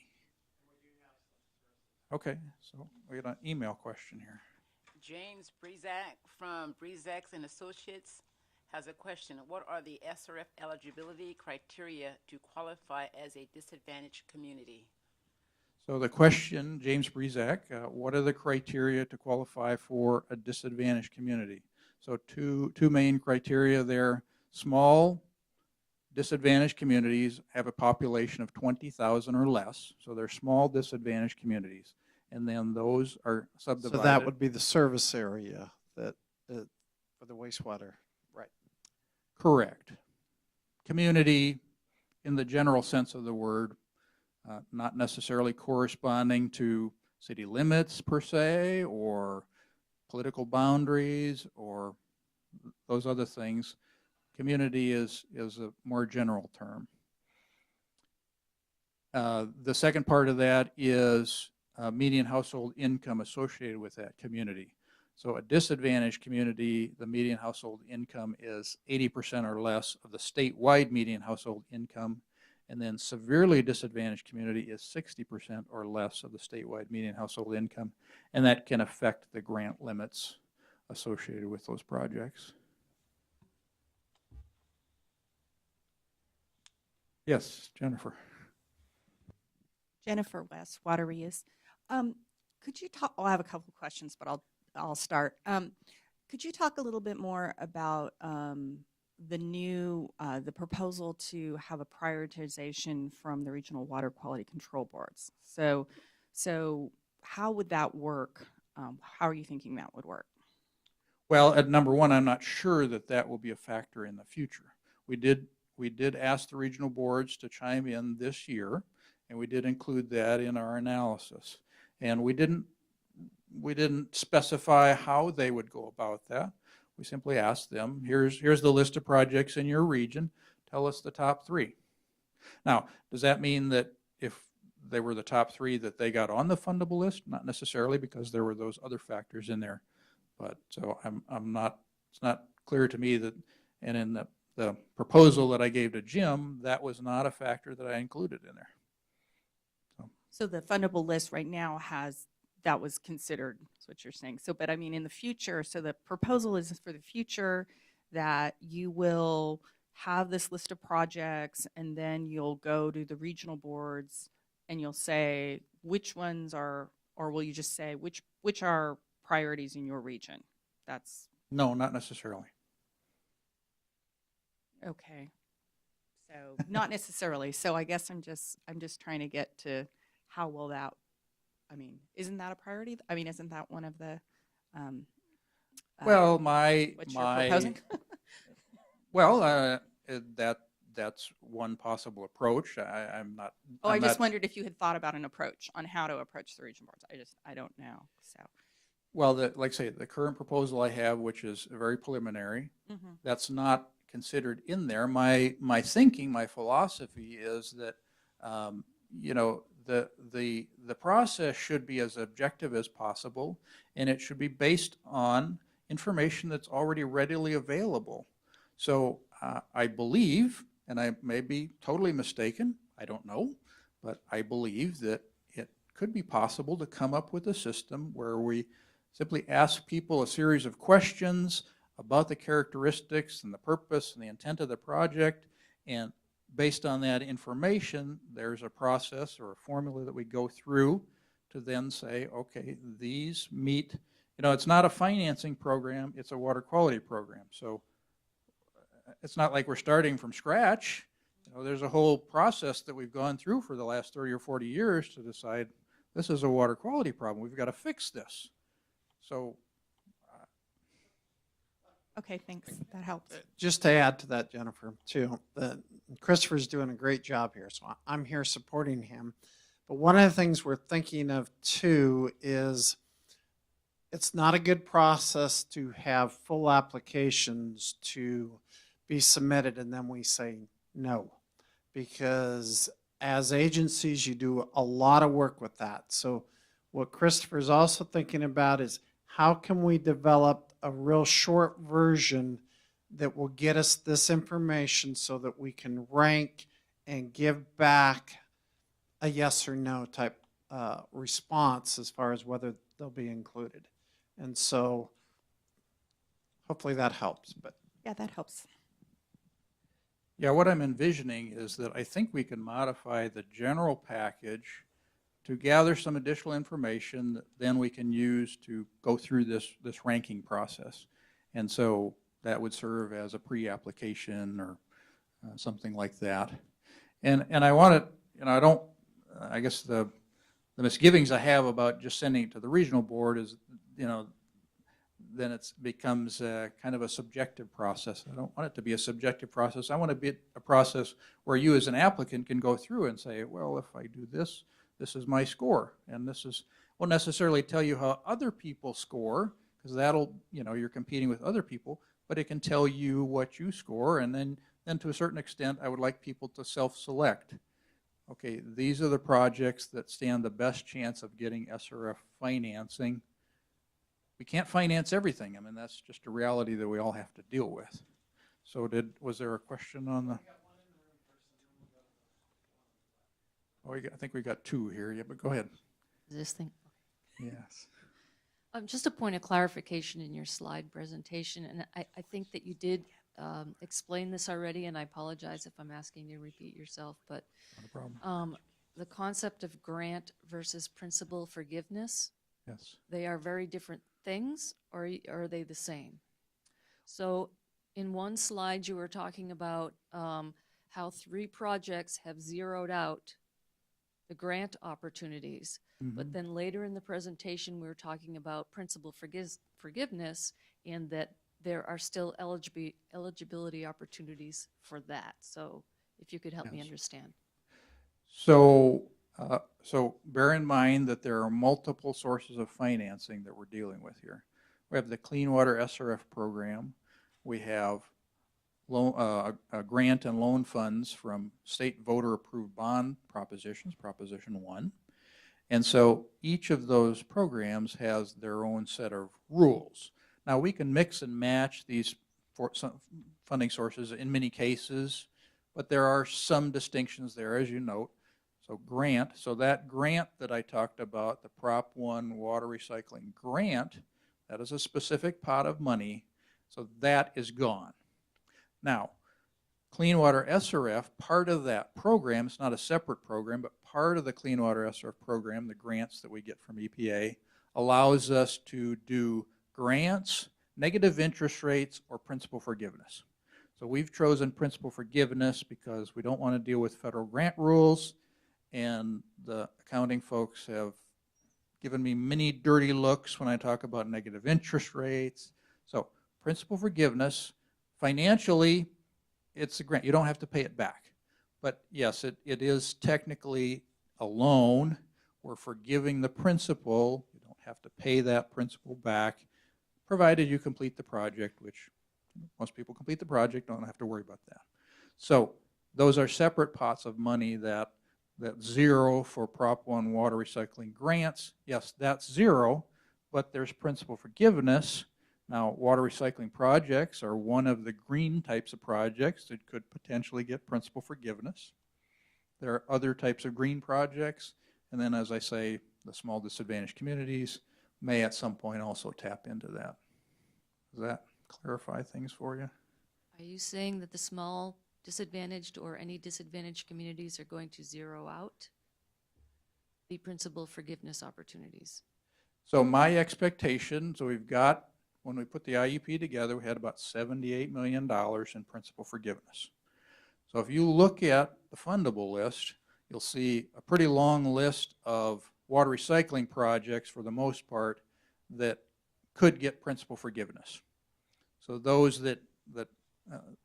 Okay, so we got an email question here. James Brezak from Brezak and Associates has a question. What are the SRF eligibility criteria to qualify as a disadvantaged community? So the question, James Brezak, what are the criteria to qualify for a disadvantaged community? So two main criteria there. Small disadvantaged communities have a population of 20,000 or less. So they're small disadvantaged communities. And then those are subdivided. So that would be the service area that, for the wastewater, right? Correct. Community in the general sense of the word, not necessarily corresponding to city limits per se, or political boundaries, or those other things. Community is a more general term. The second part of that is median household income associated with that community. So a disadvantaged community, the median household income is 80% or less of the statewide median household income. And then severely disadvantaged community is 60% or less of the statewide median household income. And that can affect the grant limits associated with those projects. Yes, Jennifer. Jennifer West, water reuse. Could you talk, I have a couple of questions, but I'll start. Could you talk a little bit more about the proposal to have a prioritization from the regional water quality control boards? So how would that work? How are you thinking that would work? Well, at number one, I'm not sure that will be a factor in the future. We did ask the regional boards to chime in this year, and we did include that in our analysis. And we didn't specify how they would go about that. We simply asked them, here's the list of projects in your region. Tell us the top three. Now, does that mean that if they were the top three that they got on the fundable list? Not necessarily, because there were those other factors in there. But so it's not clear to me that, and in the proposal that I gave to Jim, that was not a factor that I included in there. So the fundable list right now that was considered, is what you're saying. So, but I mean, in the future, so the proposal is for the future that you will have this list of projects, and then you'll go to the regional boards and you'll say which ones are, or will you just say which are priorities in your region? No, not necessarily. Okay. So not necessarily. So I guess I'm just trying to get to how will that, I mean, isn't that a priority? I mean, isn't that one of the, Well, what you're proposing? Well, that's one possible approach. I'm not. I just wondered if you had thought about an approach on how to approach the region boards. I don't know. So. Well, like I say, the current proposal I have, which is very preliminary, that's not considered in there. My thinking, my philosophy is that, the process should be as objective as possible, and it should be based on information that's already readily available. So I believe, and I may be totally mistaken, I don't know, but I believe that it could be possible to come up with a system where we simply ask people a series of questions about the characteristics and the purpose and the intent of the project, and based on that information, there's a process or a formula that we go through to then say, okay, these meet, it's not a financing program, it's a water quality program. So it's not like we're starting from scratch. There's a whole process that we've gone through for the last 30 or 40 years to decide this is a water quality problem. We've got to fix this. So. Okay, thanks. That helps. Just to add to that, Jennifer, too, Christopher's doing a great job here, so I'm here supporting him. But one of the things we're thinking of, too, is it's not a good process to have full applications to be submitted and then we say no. Because as agencies, you do a lot of work with that. So what Christopher's also thinking about is how can we develop a real short version that will get us this information so that we can rank and give back a yes or no type response as far as whether they'll be included. And so hopefully that helps, but Yeah, that helps. Yeah, what I'm envisioning is that I think we can modify the general package to gather some additional information that then we can use to go through this ranking process. And so that would serve as a pre-application or something like that. And I want to, I don't, I guess the misgivings I have about just sending it to the regional board is, then it becomes kind of a subjective process. I don't want it to be a subjective process. I want it to be a process where you as an applicant can go through and say, well, if I do this, this is my score. And this won't necessarily tell you how other people score, because that'll, you're competing with other people, but it can tell you what you score. And then to a certain extent, I would like people to self-select. Okay, these are the projects that stand the best chance of getting SRF financing. We can't finance everything. I mean, that's just a reality that we all have to deal with. So was there a question on the? Oh, I think we got two here. Yeah, but go ahead. This thing. Yes. Just a point of clarification in your slide presentation, and I think that you did explain this already, and I apologize if I'm asking you to repeat yourself, but Not a problem. the concept of grant versus principal forgiveness, Yes. they are very different things, or are they the same? So in one slide, you were talking about how 3 projects have zeroed out the grant opportunities. But then later in the presentation, we were talking about principal forgiveness and that there are still eligibility opportunities for that. So if you could help me Yes. understand. So bear in mind that there are multiple sources of financing that we're dealing with here. We have the Clean Water SRF program. We have grant and loan funds from state voter-approved bond propositions, Proposition 1. And so each of those programs has their own set of rules. Now, we can mix and match these funding sources in many cases, but there are some distinctions there, as you note. So that grant that I talked about, the Prop 1 water recycling grant, that is a specific pot of money, so that is gone. Now, Clean Water SRF, part of that program, it's not a separate program, but part of the Clean Water SRF program, the grants that we get from EPA, allows us to do grants, negative interest rates, or principal forgiveness. So we've chosen principal forgiveness because we don't want to deal with federal grant rules, and the accounting folks have given me many dirty looks when I talk about negative interest rates. So principal forgiveness, financially, it's a grant. You don't have to pay it back. But yes, it is technically a loan. We're forgiving the principal. You don't have to pay that principal back, provided you complete the project, which most people complete the project, don't have to worry about that. So those are separate pots of money that zero for Prop 1 water recycling grants. Yes, that's zero, but there's principal forgiveness. Now, water recycling projects are one of the green types of projects that could potentially get principal forgiveness. There are other types of green projects, and then, as I say, the small disadvantaged communities may at some point also tap into that. Does that clarify things for you? Are you saying that the small disadvantaged or any disadvantaged communities are going to zero out the principal forgiveness opportunities? So my expectation, we've got, when we put the IUP together, we had about $78 million in principal forgiveness. So if you look at the fundable list, you'll see a pretty long list of water recycling projects, for the most part, that could get principal forgiveness. So those that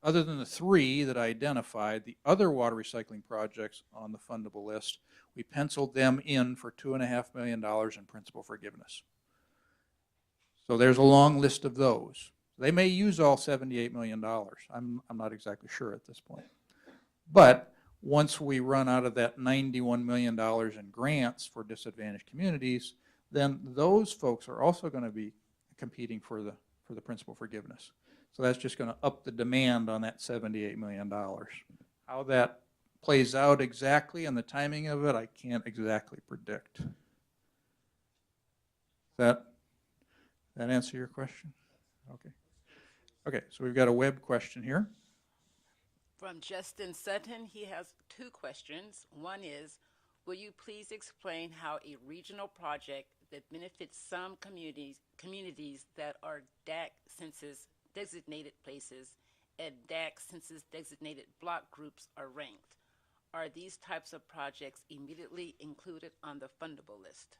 other than the 3 that I identified, the other water recycling projects on the fundable list, we penciled them in for $2.5 million in principal forgiveness. So there's a long list of those. They may use all $78 million. I'm not exactly sure at this point. But once we run out of that $91 million in grants for disadvantaged communities, then those folks are also going to be competing for the principal forgiveness. So that's just going to up the demand on that $78 million. How that plays out exactly and the timing of it, I can't exactly predict. That answer your question? Okay. Okay, so we've got a web question here. From Justin Sutton, he has two questions. One is, will you please explain how a regional project that benefits some communities that are DAC census designated places and DAC census designated block groups are ranked? Are these types of projects immediately included on the fundable list?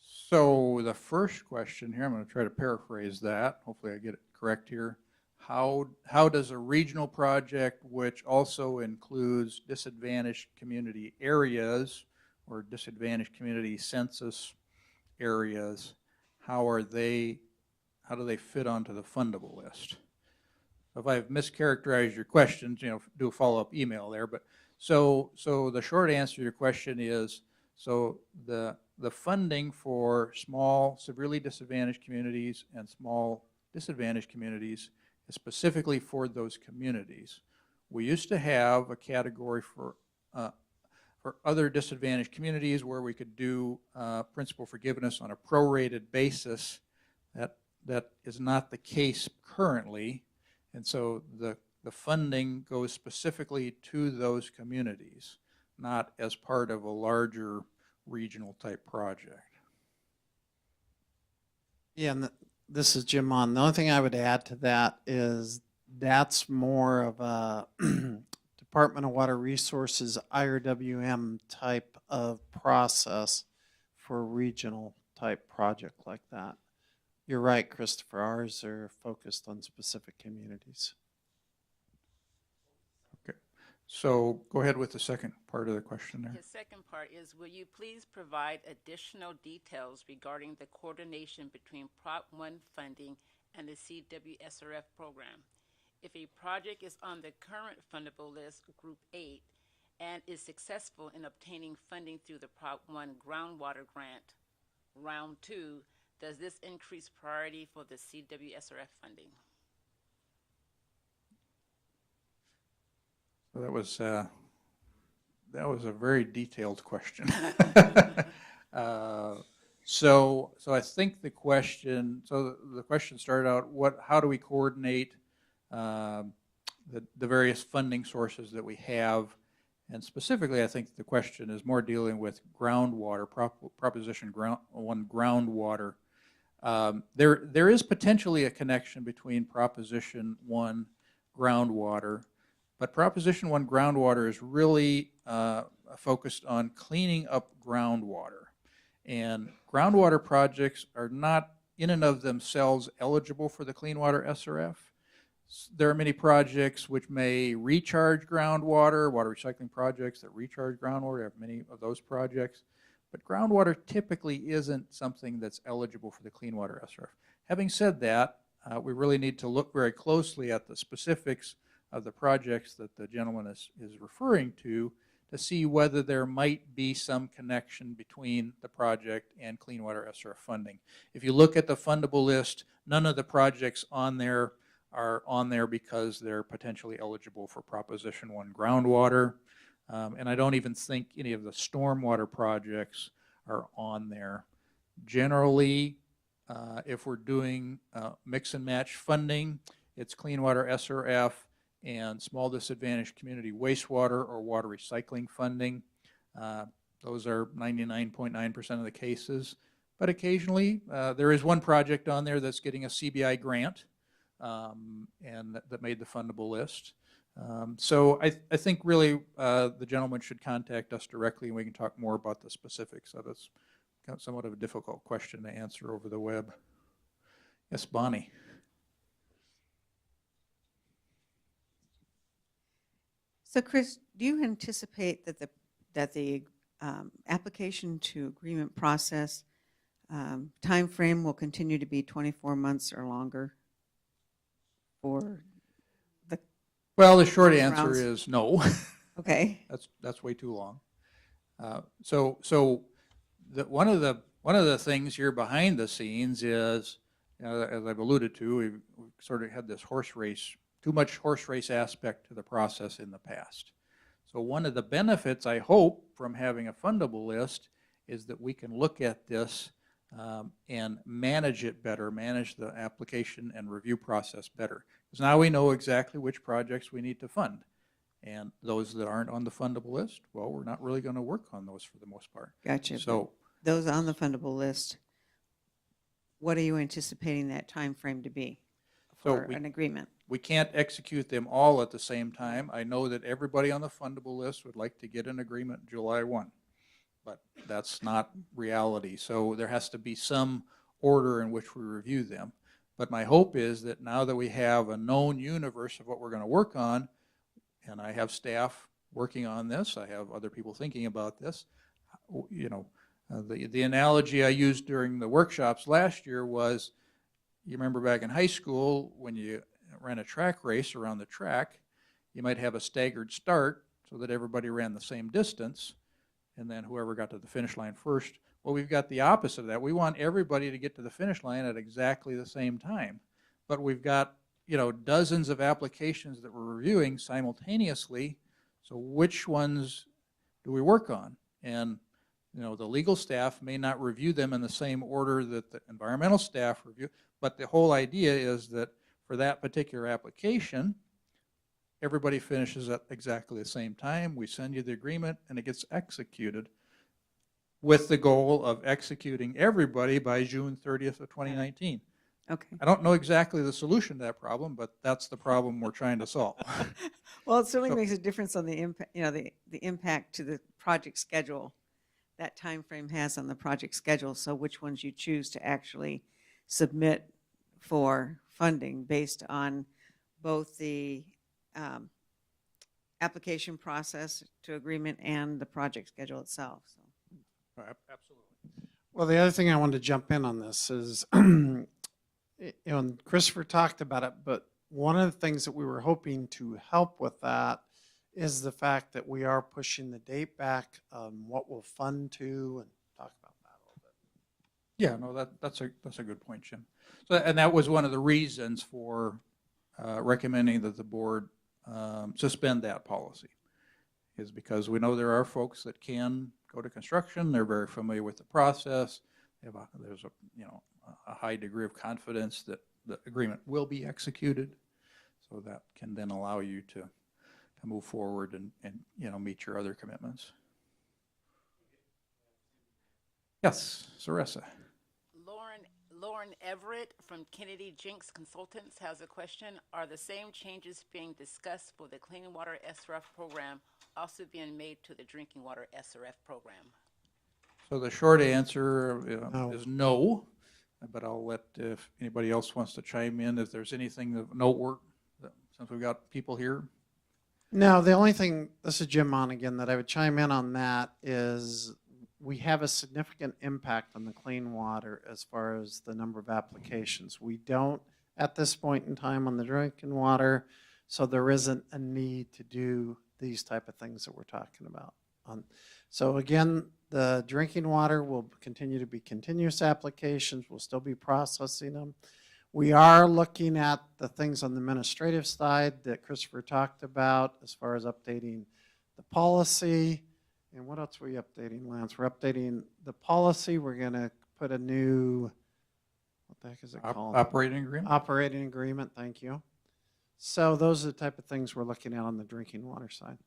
So the first question here, I'm going to try to paraphrase that. Hopefully I get it correct here. How does a regional project, which also includes disadvantaged community areas or disadvantaged community census areas, how do they fit onto the fundable list? If I've mischaracterized your questions, do a follow-up email there. But so the short answer to your question is, so the funding for small, severely disadvantaged communities and small disadvantaged communities is specifically for those communities. We used to have a category for other disadvantaged communities where we could do principal forgiveness on a prorated basis. That is not the case currently, and so the funding goes specifically to those communities, not as part of a larger regional type project. Yeah, and this is Jim Mon. The only thing I would add to that is that's more of a Department of Water Resources IRWM type of process for a regional type project like that. You're right, Christopher. Ours are focused on specific communities. Okay, so go ahead with the second part of the question there. His second part is, will you please provide additional details regarding the coordination between Prop 1 funding and the CWSRF program? If a project is on the current fundable list, Group 8, and is successful in obtaining funding through the Prop 1 groundwater grant, Round 2, does this increase priority for the CWSRF funding? So that was a very detailed question. So I think the question started out, how do we coordinate the various funding sources that we have? And specifically, I think the question is more dealing with groundwater, Proposition 1 groundwater. There is potentially a connection between Proposition 1 groundwater, but Proposition 1 groundwater is really focused on cleaning up groundwater. And groundwater projects are not in and of themselves eligible for the Clean Water SRF. There are many projects which may recharge groundwater, water recycling projects that recharge groundwater. We have many of those projects. But groundwater typically isn't something that's eligible for the Clean Water SRF. Having said that, we really need to look very closely at the specifics of the projects that the gentleman is referring to see whether there might be some connection between the project and Clean Water SRF funding. If you look at the fundable list, none of the projects on there are on there because they're potentially eligible for Proposition 1 groundwater. And I don't even think any of the stormwater projects are on there. Generally, if we're doing mix and match funding, it's Clean Water SRF and small disadvantaged community wastewater or water recycling funding. Those are 99.9% of the cases. But occasionally, there is one project on there that's getting a CBI grant, and that made the fundable list. So I think really the gentleman should contact us directly and we can talk more about the specifics of it. It's somewhat of a difficult question to answer over the web. Yes, Bonnie. So Chris, do you anticipate that the application to agreement process time frame will continue to be 24 months or longer for the Well, the short answer rounds? is no. Okay. That's way too long. One of the things here behind the scenes is, as I've alluded to, we've sort of had this too much horse race aspect to the process in the past. So one of the benefits, I hope, from having a fundable list is that we can look at this and manage it better, manage the application and review process better. Because now we know exactly which projects we need to fund. And those that aren't on the fundable list, well, we're not really going to work on those for the most part. Gotcha. So Those on the fundable list, what are you anticipating that time frame to be for an agreement? we can't execute them all at the same time. I know that everybody on the fundable list would like to get an agreement July 1, but that's not reality. So there has to be some order in which we review them. But my hope is that now that we have a known universe of what we're going to work on, and I have staff working on this, I have other people thinking about this, you know, the analogy I used during the workshops last year was, you remember back in high school when you ran a track race around the track, you might have a staggered start so that everybody ran the same distance, and then whoever got to the finish line first. Well, we've got the opposite of that. We want everybody to get to the finish line at exactly the same time. But we've got, you know, dozens of applications that we're reviewing simultaneously. So which ones do we work on? And, you know, the legal staff may not review them in the same order that the environmental staff review, but the whole idea is that for that particular application, everybody finishes at exactly the same time. We send you the agreement and it gets executed with the goal of executing everybody by June 30th of 2019. Okay. I don't know exactly the solution to that problem, but that's the problem we're trying to solve. Well, it certainly So- makes a difference on the impact, you know, the impact to the project schedule that time frame has on the project schedule. So which ones you choose to actually submit for funding based on both the application process to agreement and the project schedule itself. So. Absolutely. Well, the other thing I wanted to jump in on this is, you know, and Christopher talked about it, but one of the things that we were hoping to help with that is the fact that we are pushing the date back on what we'll fund to, and talk about that a little bit. Yeah, no, that's a good point, Jim. So, and that was one of the reasons for recommending that the board suspend that policy, is because we know there are folks that can go to construction. They're very familiar with the process. There's a high degree of confidence that the agreement will be executed, so that can then allow you to move forward and you know, meet your other commitments. Yes, Sarissa. Lauren Everett from Kennedy Jinks Consultants has a question. Are the same changes being discussed for the Clean Water SRF program also being made to the Drinking Water SRF program? So the short answer No. is no, but I'll let, if anybody else wants to chime in, if there's anything of noteworthy, since we've got people here. No, the only thing, this is Jim Monaghan, that I would chime in on that is we have a significant impact on the clean water as far as the number of applications. We don't at this point in time on the drinking water, so there isn't a need to do these type of things that we're talking about. So again, the drinking water will continue to be continuous applications. We'll still be processing them. We are looking at the things on the administrative side that Christopher talked about as far as updating the policy. And what else are we updating, Lance? We're updating the policy. We're going to put a new, what the heck is it called? Operating agreement? Operating agreement, thank you. So those are the type of things we're looking at on the drinking water side.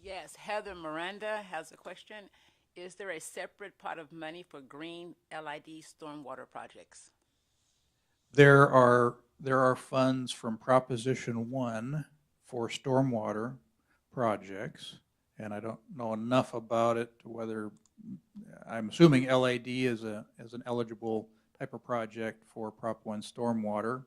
Yes, Heather Miranda has a question. Is there a separate pot of money for green LID stormwater projects? There are funds from Proposition 1 for stormwater projects, and I don't know enough about it to whether, I'm assuming LID is an eligible type of project for Prop 1 stormwater.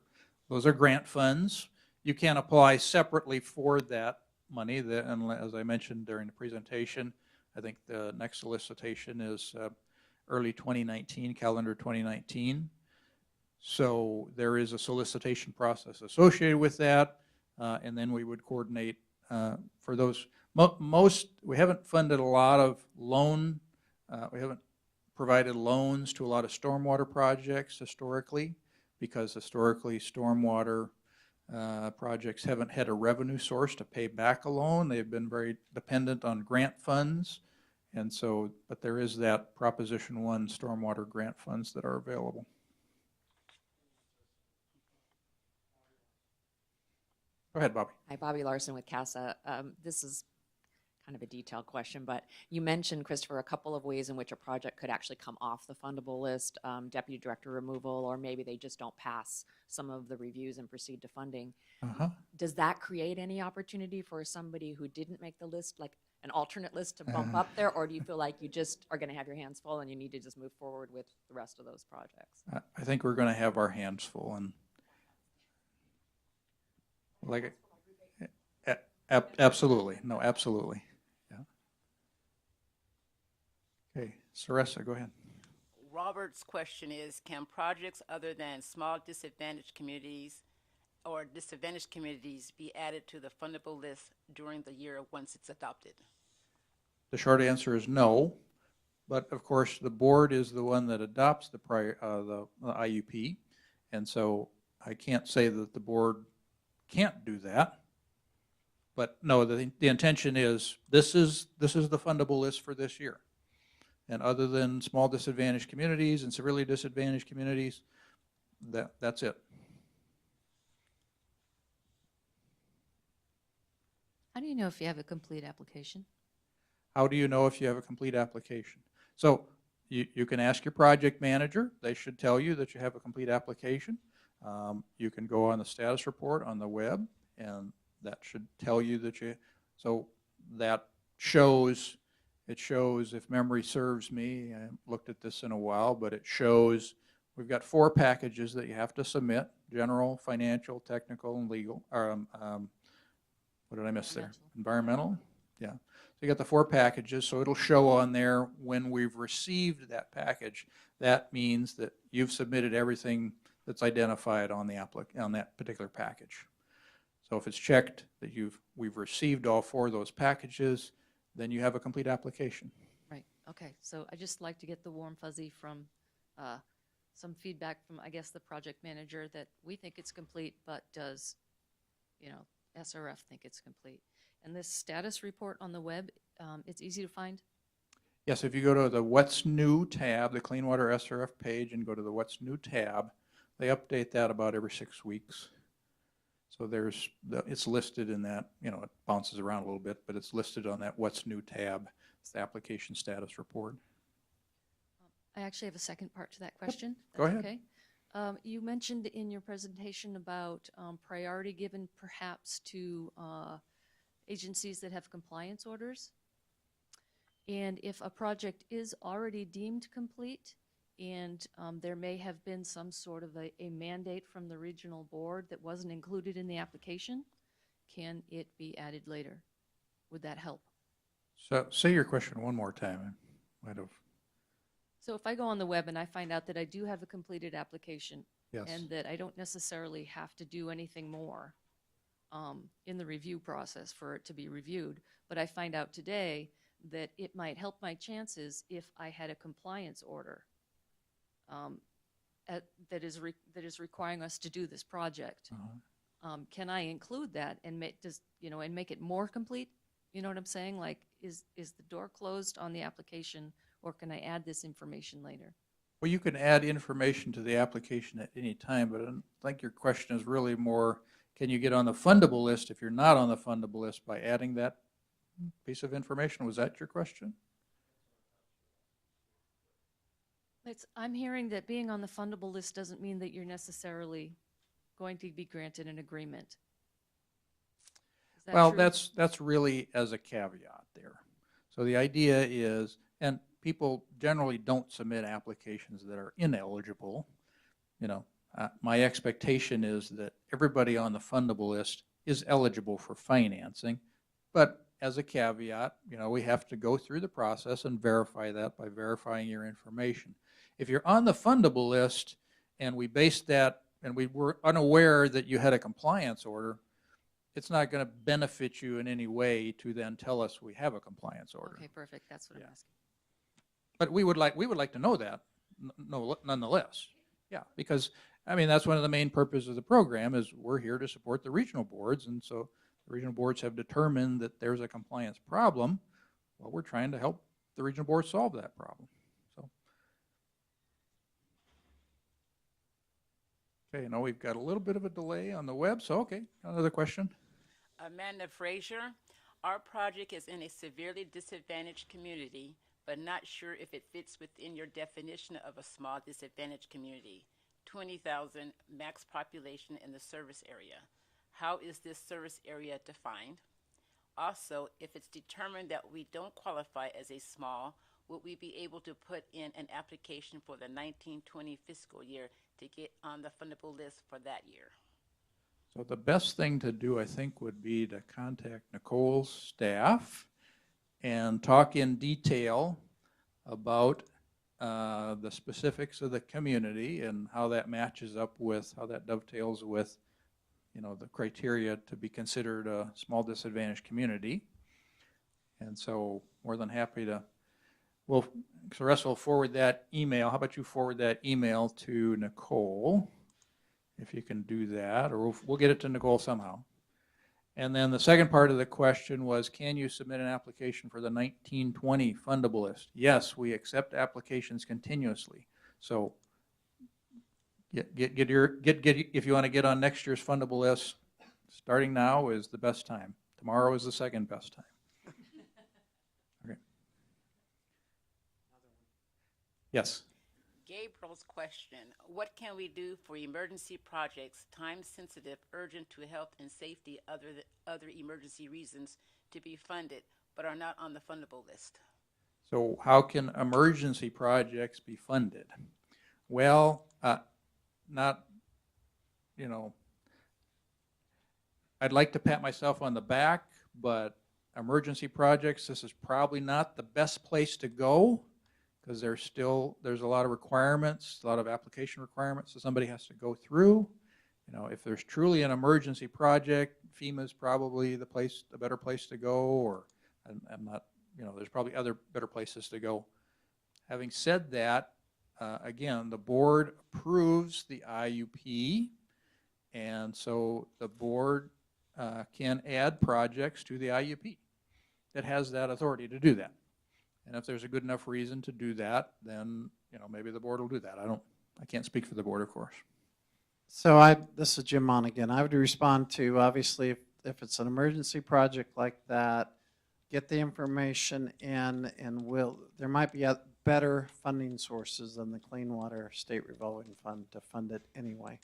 Those are grant funds. You can apply separately for that money, and as I mentioned during the presentation, I think the next solicitation is early 2019, calendar 2019. So there is a solicitation process associated with that, and then we would coordinate for those. We haven't funded a lot of we haven't provided loans to a lot of stormwater projects historically, because historically stormwater Projects haven't had a revenue source to pay back a loan. They've been very dependent on grant funds. And so, but there is that Proposition 1 stormwater grant funds that are available. Go ahead, Bobby. Hi, Bobby Larson with CASA. This is kind of a detailed question, but you mentioned, Christopher, a couple of ways in which a project could actually come off the fundable list, deputy director removal, or maybe they just don't pass some of the reviews and proceed to funding. Does that create any opportunity for somebody who didn't make the list, like an alternate list, to bump up there, or do you feel like you just are going to have your hands full and you need to just move forward with the rest of those projects? I think we're going to have our hands full, and like, absolutely, no, absolutely, yeah. Okay, Saressa, go ahead. Robert's question is, can projects other than small disadvantaged communities or disadvantaged communities be added to the fundable list during the year once it's adopted? The short answer is no, but of course the board is the one that adopts the IUP, and so I can't say that the board can't do that. But no, the intention is this is the fundable list for this year. And other than small disadvantaged communities and severely disadvantaged communities, that's it. How do you know if you have a complete application? How do you know if you have a complete application? So you can ask your project manager. They should tell you that you have a complete application. You can go on the status report on the web, and that should tell you that you, so that shows, it shows, if memory serves me, I haven't looked at this in a while, but it shows we've got 4 packages that you have to submit: general, financial, technical, and legal. Or, what did I miss there? Environmental? Yeah. So you got the 4 packages, so it'll show on there when we've received that package. That means that you've submitted everything that's identified on the on that particular package. So if it's checked that we've received all 4 of those packages, then you have a complete application. Right, okay, so I just like to get the warm fuzzy from some feedback from, I guess, the project manager that we think it's complete, but does, SRF think it's complete? And this status report on the web, it's easy to find? Yes, if you go to the What's New tab, the Clean Water SRF page, and go to the What's New tab, they update that about every 6 weeks. So it's listed in that, it bounces around a little bit, but it's listed on that What's New tab. It's the application status report. I actually have a second part to that question. Go ahead. Okay. You mentioned in your presentation about priority given perhaps to agencies that have compliance orders. And if a project is already deemed complete, and there may have been some sort of a mandate from the regional board that wasn't included in the application, can it be added later? Would that help? So say your question one more time. I might have. So if I go on the web and I find out that I do have a completed application, Yes. and that I don't necessarily have to do anything more in the review process for it to be reviewed, but I find out today that it might help my chances if I had a compliance order that is requiring us to do this project. Can I include that and make it more complete? You know what I'm saying? Like, is the door closed on the application, or can I add this information later? Well, you can add information to the application at any time, but I think your question is really more, can you get on the fundable list if you're not on the fundable list by adding that piece of information? Was that your question? I'm hearing that being on the fundable list doesn't mean that you're necessarily going to be granted an agreement. Is that Well, true? that's really as a caveat there. So the idea is, and people generally don't submit applications that are ineligible. My expectation is that everybody on the fundable list is eligible for financing, but as a caveat, we have to go through the process and verify that by verifying your information. If you're on the fundable list and we based that and we were unaware that you had a compliance order, it's not going to benefit you in any way to then tell us we have a compliance order. Okay, perfect. That's what I'm asking. But we would like to know that, nonetheless. Yeah, because I mean, that's one of the main purposes of the program is we're here to support the regional boards. And so the regional boards have determined that there's a compliance problem. Well, we're trying to help the regional board solve that problem. So, okay, now we've got a little bit of a delay on the web. So, okay, another question. Amanda Frazier, our project is in a severely disadvantaged community, but not sure if it fits within your definition of a small disadvantaged community. 20,000 max population in the service area. How is this service area defined? Also, if it's determined that we don't qualify as a small, would we be able to put in an application for the 1920 fiscal year to get on the fundable list for that year? So the best thing to do, I think, would be to contact Nicole's staff and talk in detail about the specifics of the community and how that matches up with, how that dovetails with, you know, the criteria to be considered a small disadvantaged community. And so more than happy to, well, so Russ will forward that email. How about you forward that email to Nicole, if you can do that, or we'll get it to Nicole somehow. And then the second part of the question was, can you submit an application for the 1920 fundable list? Yes, we accept applications continuously. So if you want to get on next year's fundable list, starting now is the best time. Tomorrow is the second best time. Okay. Yes. Gabriel's question, what can we do for emergency projects, time-sensitive, urgent to health and safety, other emergency reasons to be funded, but are not on the fundable list? So how can emergency projects be funded? Well, not, you know, I'd like to pat myself on the back, but emergency projects, this is probably not the best place to go, because there's a lot of requirements, a lot of application requirements that somebody has to go through. You know, if there's truly an emergency project, FEMA is probably the better place to go, or I'm not, you know, there's probably other better places to go. Having said that, again, the board approves the IUP, and so the board can add projects to the IUP. It has that authority to do that. And if there's a good enough reason to do that, then, you know, maybe the board will do that. I can't speak for the board, of course. So this is Jim Monaghan. I would respond to, obviously, if it's an emergency project like that, get the information in, and there might be better funding sources than the Clean Water State Revolving Fund to fund it anyway.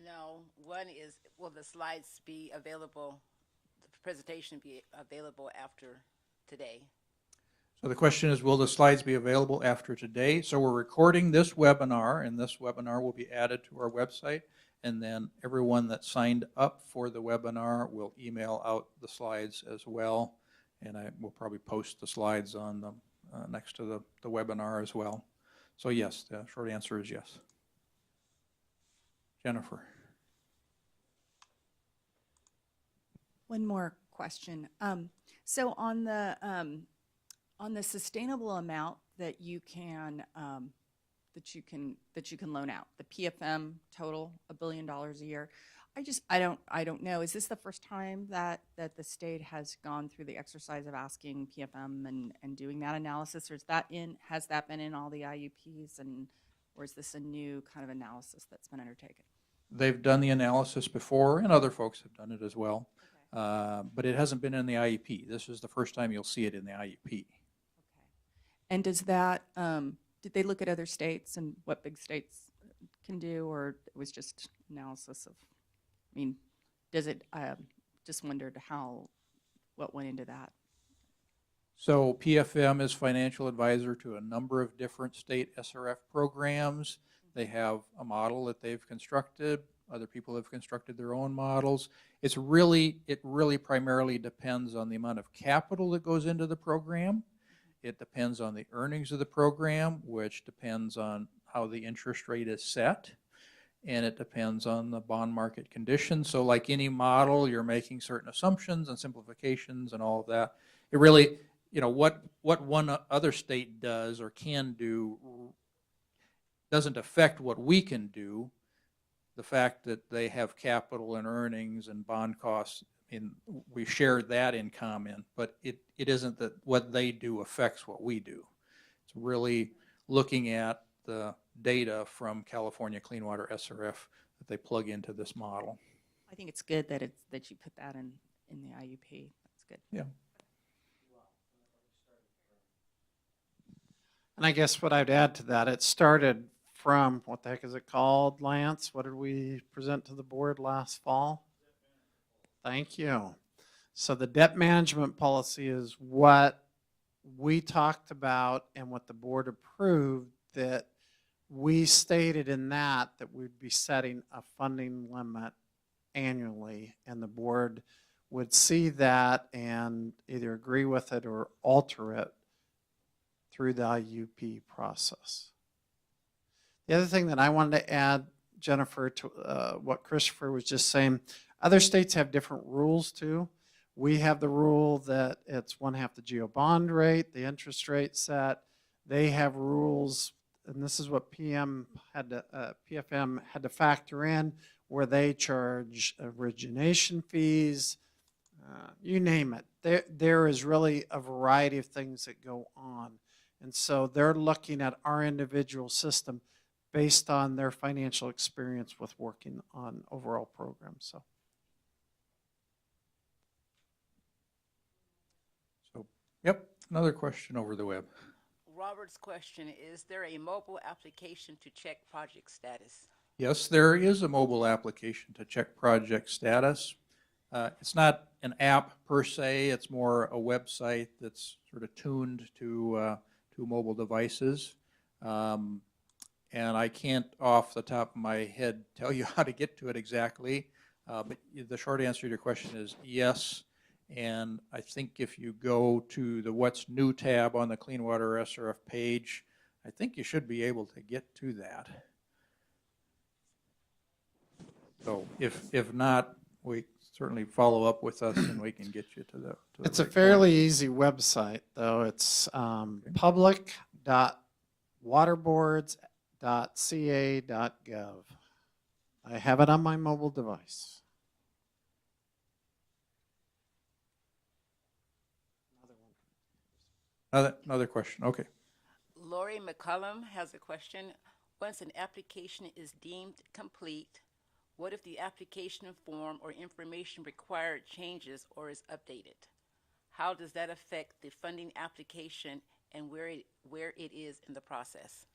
No, one is, will the slides be available, the presentation be available after today? So the question is, will the slides be available after today? So we're recording this webinar, and this webinar will be added to our website, and then everyone that signed up for the webinar will email out the slides as well, and I will probably post the slides on the next to the webinar as well. So yes, the short answer is yes. Jennifer. One more question. So on the sustainable amount that you can loan out, the PFM total, $1 billion a year. I don't know. Is this the first time that the state has gone through the exercise of asking PFM and doing that analysis, or has that been in all the IUPs, or is this a new kind of analysis that's been undertaken? They've done the analysis before, and other folks have done it as well. Okay. But it hasn't been in the IUP. This is the first time you'll see it in the IUP. Okay. And does that, did they look at other states and what big states can do, or it was just analysis of, I mean, does it, just wondered what went into that? So PFM is financial advisor to a number of different state SRF programs. They have a model that they've constructed. Other people have constructed their own models. It really primarily depends on the amount of capital that goes into the program. It depends on the earnings of the program, which depends on how the interest rate is set. And it depends on the bond market conditions. So like any model, you're making certain assumptions and simplifications and all of that. It really, what one other state does or can do doesn't affect what we can do. The fact that they have capital and earnings and bond costs, we share that in common, but it isn't that what they do affects what we do. It's really looking at the data from California Clean Water SRF that they plug into this model. I think it's good that you put that in the IUP. That's good. Yeah. And I guess what I'd add to that, it started from, what the heck is it called, Lance? What did we present to the board last fall? Thank you. So the debt management policy is what we talked about and what the board approved, that we stated in that we'd be setting a funding limit annually, and the board would see that and either agree with it or alter it through the IUP process. The other thing that I wanted to add, Jennifer, to what Christopher was just saying, other states have different rules too. We have the rule that it's 1/2 the geo bond rate, the interest rate set. They have rules, and this is what PFM had to factor in, where they charge origination fees, you name it. There is really a variety of things that go on. And so they're looking at our individual system based on their financial experience with working on overall programs. So, yep, another question over the web. Robert's question, is there a mobile application to check project status? Yes, there is a mobile application to check project status. It's not an app per se, it's more a website that's sort of tuned to mobile devices. And I can't off the top of my head tell you how to get to it exactly, but the short answer to your question is yes. And I think if you go to the What's New tab on the Clean Water SRF page, I think you should be able to get to that. So if not, we certainly follow up with us and we can get you to the It's a right fairly point. easy website, though. It's public.waterboards.ca.gov. I have it on my mobile device. Another question, okay. Lori McCullum has a question. Once an application is deemed complete, what if the application form or information required changes or is updated? How does that affect the funding application and where it is in the process?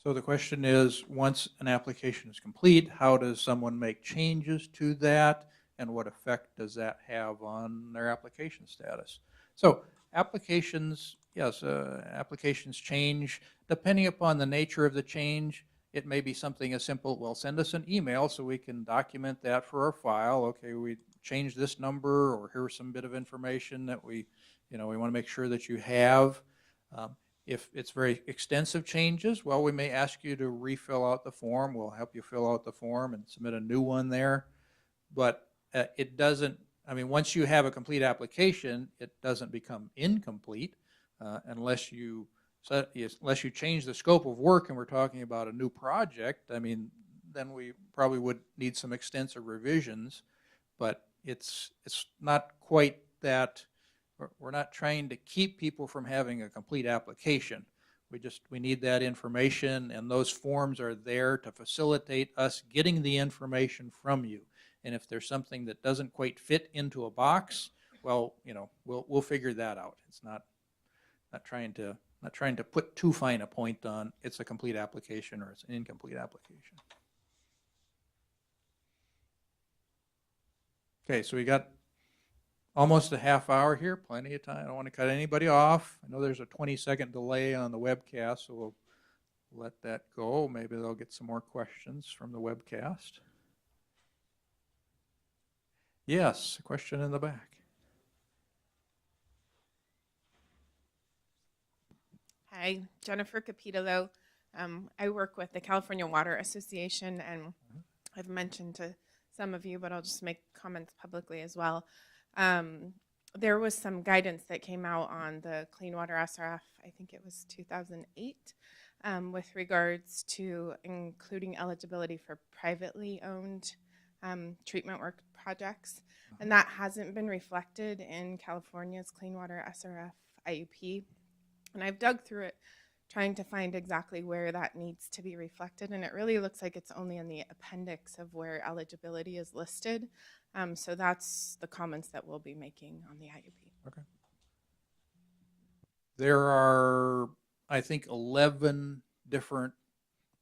So the question is, once an application is complete, how does someone make changes to that, and what effect does that have on their application status? So applications, yes, applications change. Depending upon the nature of the change, it may be something as simple, well, send us an email so we can document that for our file. Okay, we changed this number, or here's some bit of information that we want to make sure that you have. If it's very extensive changes, well, we may ask you to refill out the form. We'll help you fill out the form and submit a new one there. But it doesn't, once you have a complete application, it doesn't become incomplete unless you change the scope of work and we're talking about a new project. Then we probably would need some extensive revisions, but it's not quite that. We're not trying to keep people from having a complete application. We need that information, and those forms are there to facilitate us getting the information from you. And if there's something that doesn't quite fit into a box, well, we'll figure that out. It's not trying to put too fine a point on it's a complete application or it's an incomplete application. Okay, so we got almost a half hour here, plenty of time. I don't want to cut anybody off. I know there's a 20-second delay on the webcast, so we'll let that go. Maybe they'll get some more questions from the webcast. Yes, a question in the back. Hi, Jennifer Capitolo. I work with the California Water Association, and I've mentioned to some of you, but I'll just make comments publicly as well. there was some guidance that came out on the Clean Water SRF, I think it was 2008, with regards to including eligibility for privately owned treatment work projects. And that hasn't been reflected in California's Clean Water SRF IUP. And I've dug through it trying to find exactly where that needs to be reflected. And it really looks like it's only in the appendix of where eligibility is listed. So that's the comments that we'll be making on the IUP. Okay. There are, I think, 11 different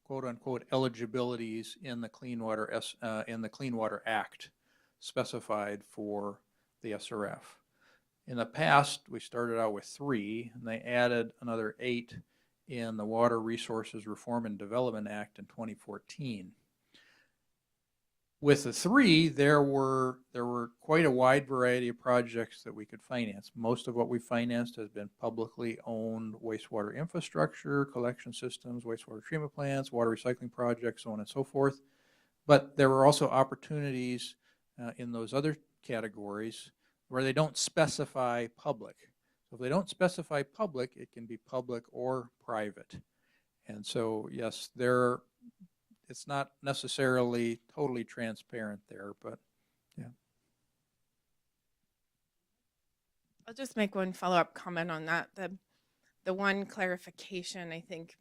quote-unquote eligibilities in the Clean Water Act specified for the SRF. In the past, we started out with 3, and they added another 8 in the Water Resources Reform and Development Act in 2014. With the 3, there were quite a wide variety of projects that we could finance. Most of what we financed has been publicly owned wastewater infrastructure, collection systems, wastewater treatment plants, water recycling projects, so on and so forth. But there were also opportunities in those other categories where they don't specify public. So if they don't specify public, it can be public or private. And so, yes, it's not necessarily totally transparent there, but yeah. I'll just make one follow-up comment on that. The one clarification I think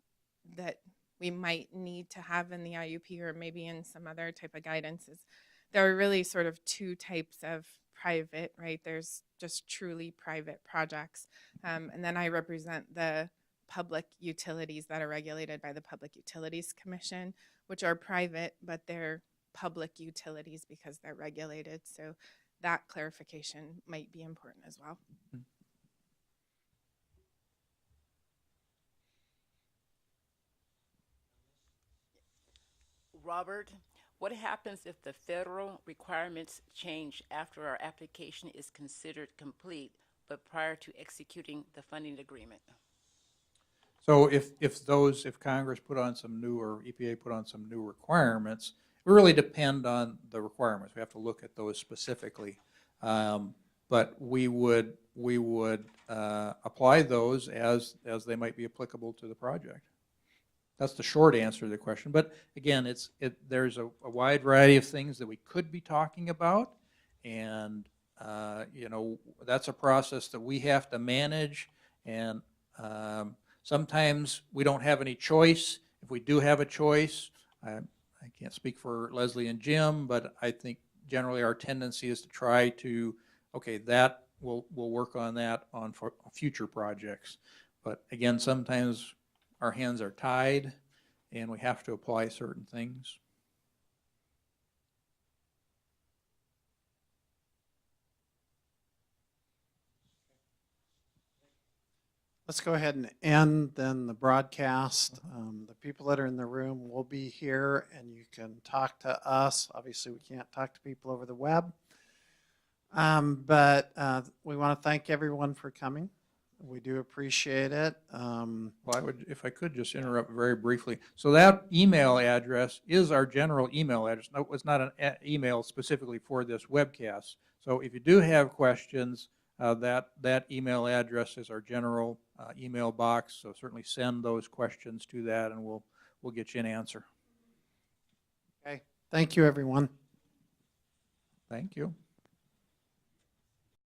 that we might need to have in the IUP or maybe in some other type of guidance is there are really sort of 2 types of private, right? There's just truly private projects. And then I represent the public utilities that are regulated by the Public Utilities Commission, which are private, but they're public utilities because they're regulated. So that clarification might be important as well. Robert, what happens if the federal requirements change after our application is considered complete, but prior to executing the funding agreement? So if Congress put on some new, or EPA put on some new requirements, it really depend on the requirements. We have to look at those specifically. But we would apply those as they might be applicable to the project. That's the short answer to the question. But again, there's a wide variety of things that we could be talking about, and that's a process that we have to manage. And sometimes we don't have any choice. If we do have a choice, I can't speak for Leslie and Jim, but I think generally our tendency is to try to, okay, that we'll work on that on future projects. But again, sometimes our hands are tied and we have to apply certain things. Let's go ahead and end then the broadcast. The people that are in the room will be here and you can talk to us. Obviously, we can't talk to people over the web. But we want to thank everyone for coming. We do appreciate it. Well, if I could just interrupt very briefly. So that email address is our general email address. No, it's not an email specifically for this webcast. So if you do have questions, that email address is our general email box. So certainly send those questions to that, and we'll get you an answer. Okay. Thank you, everyone. Thank you.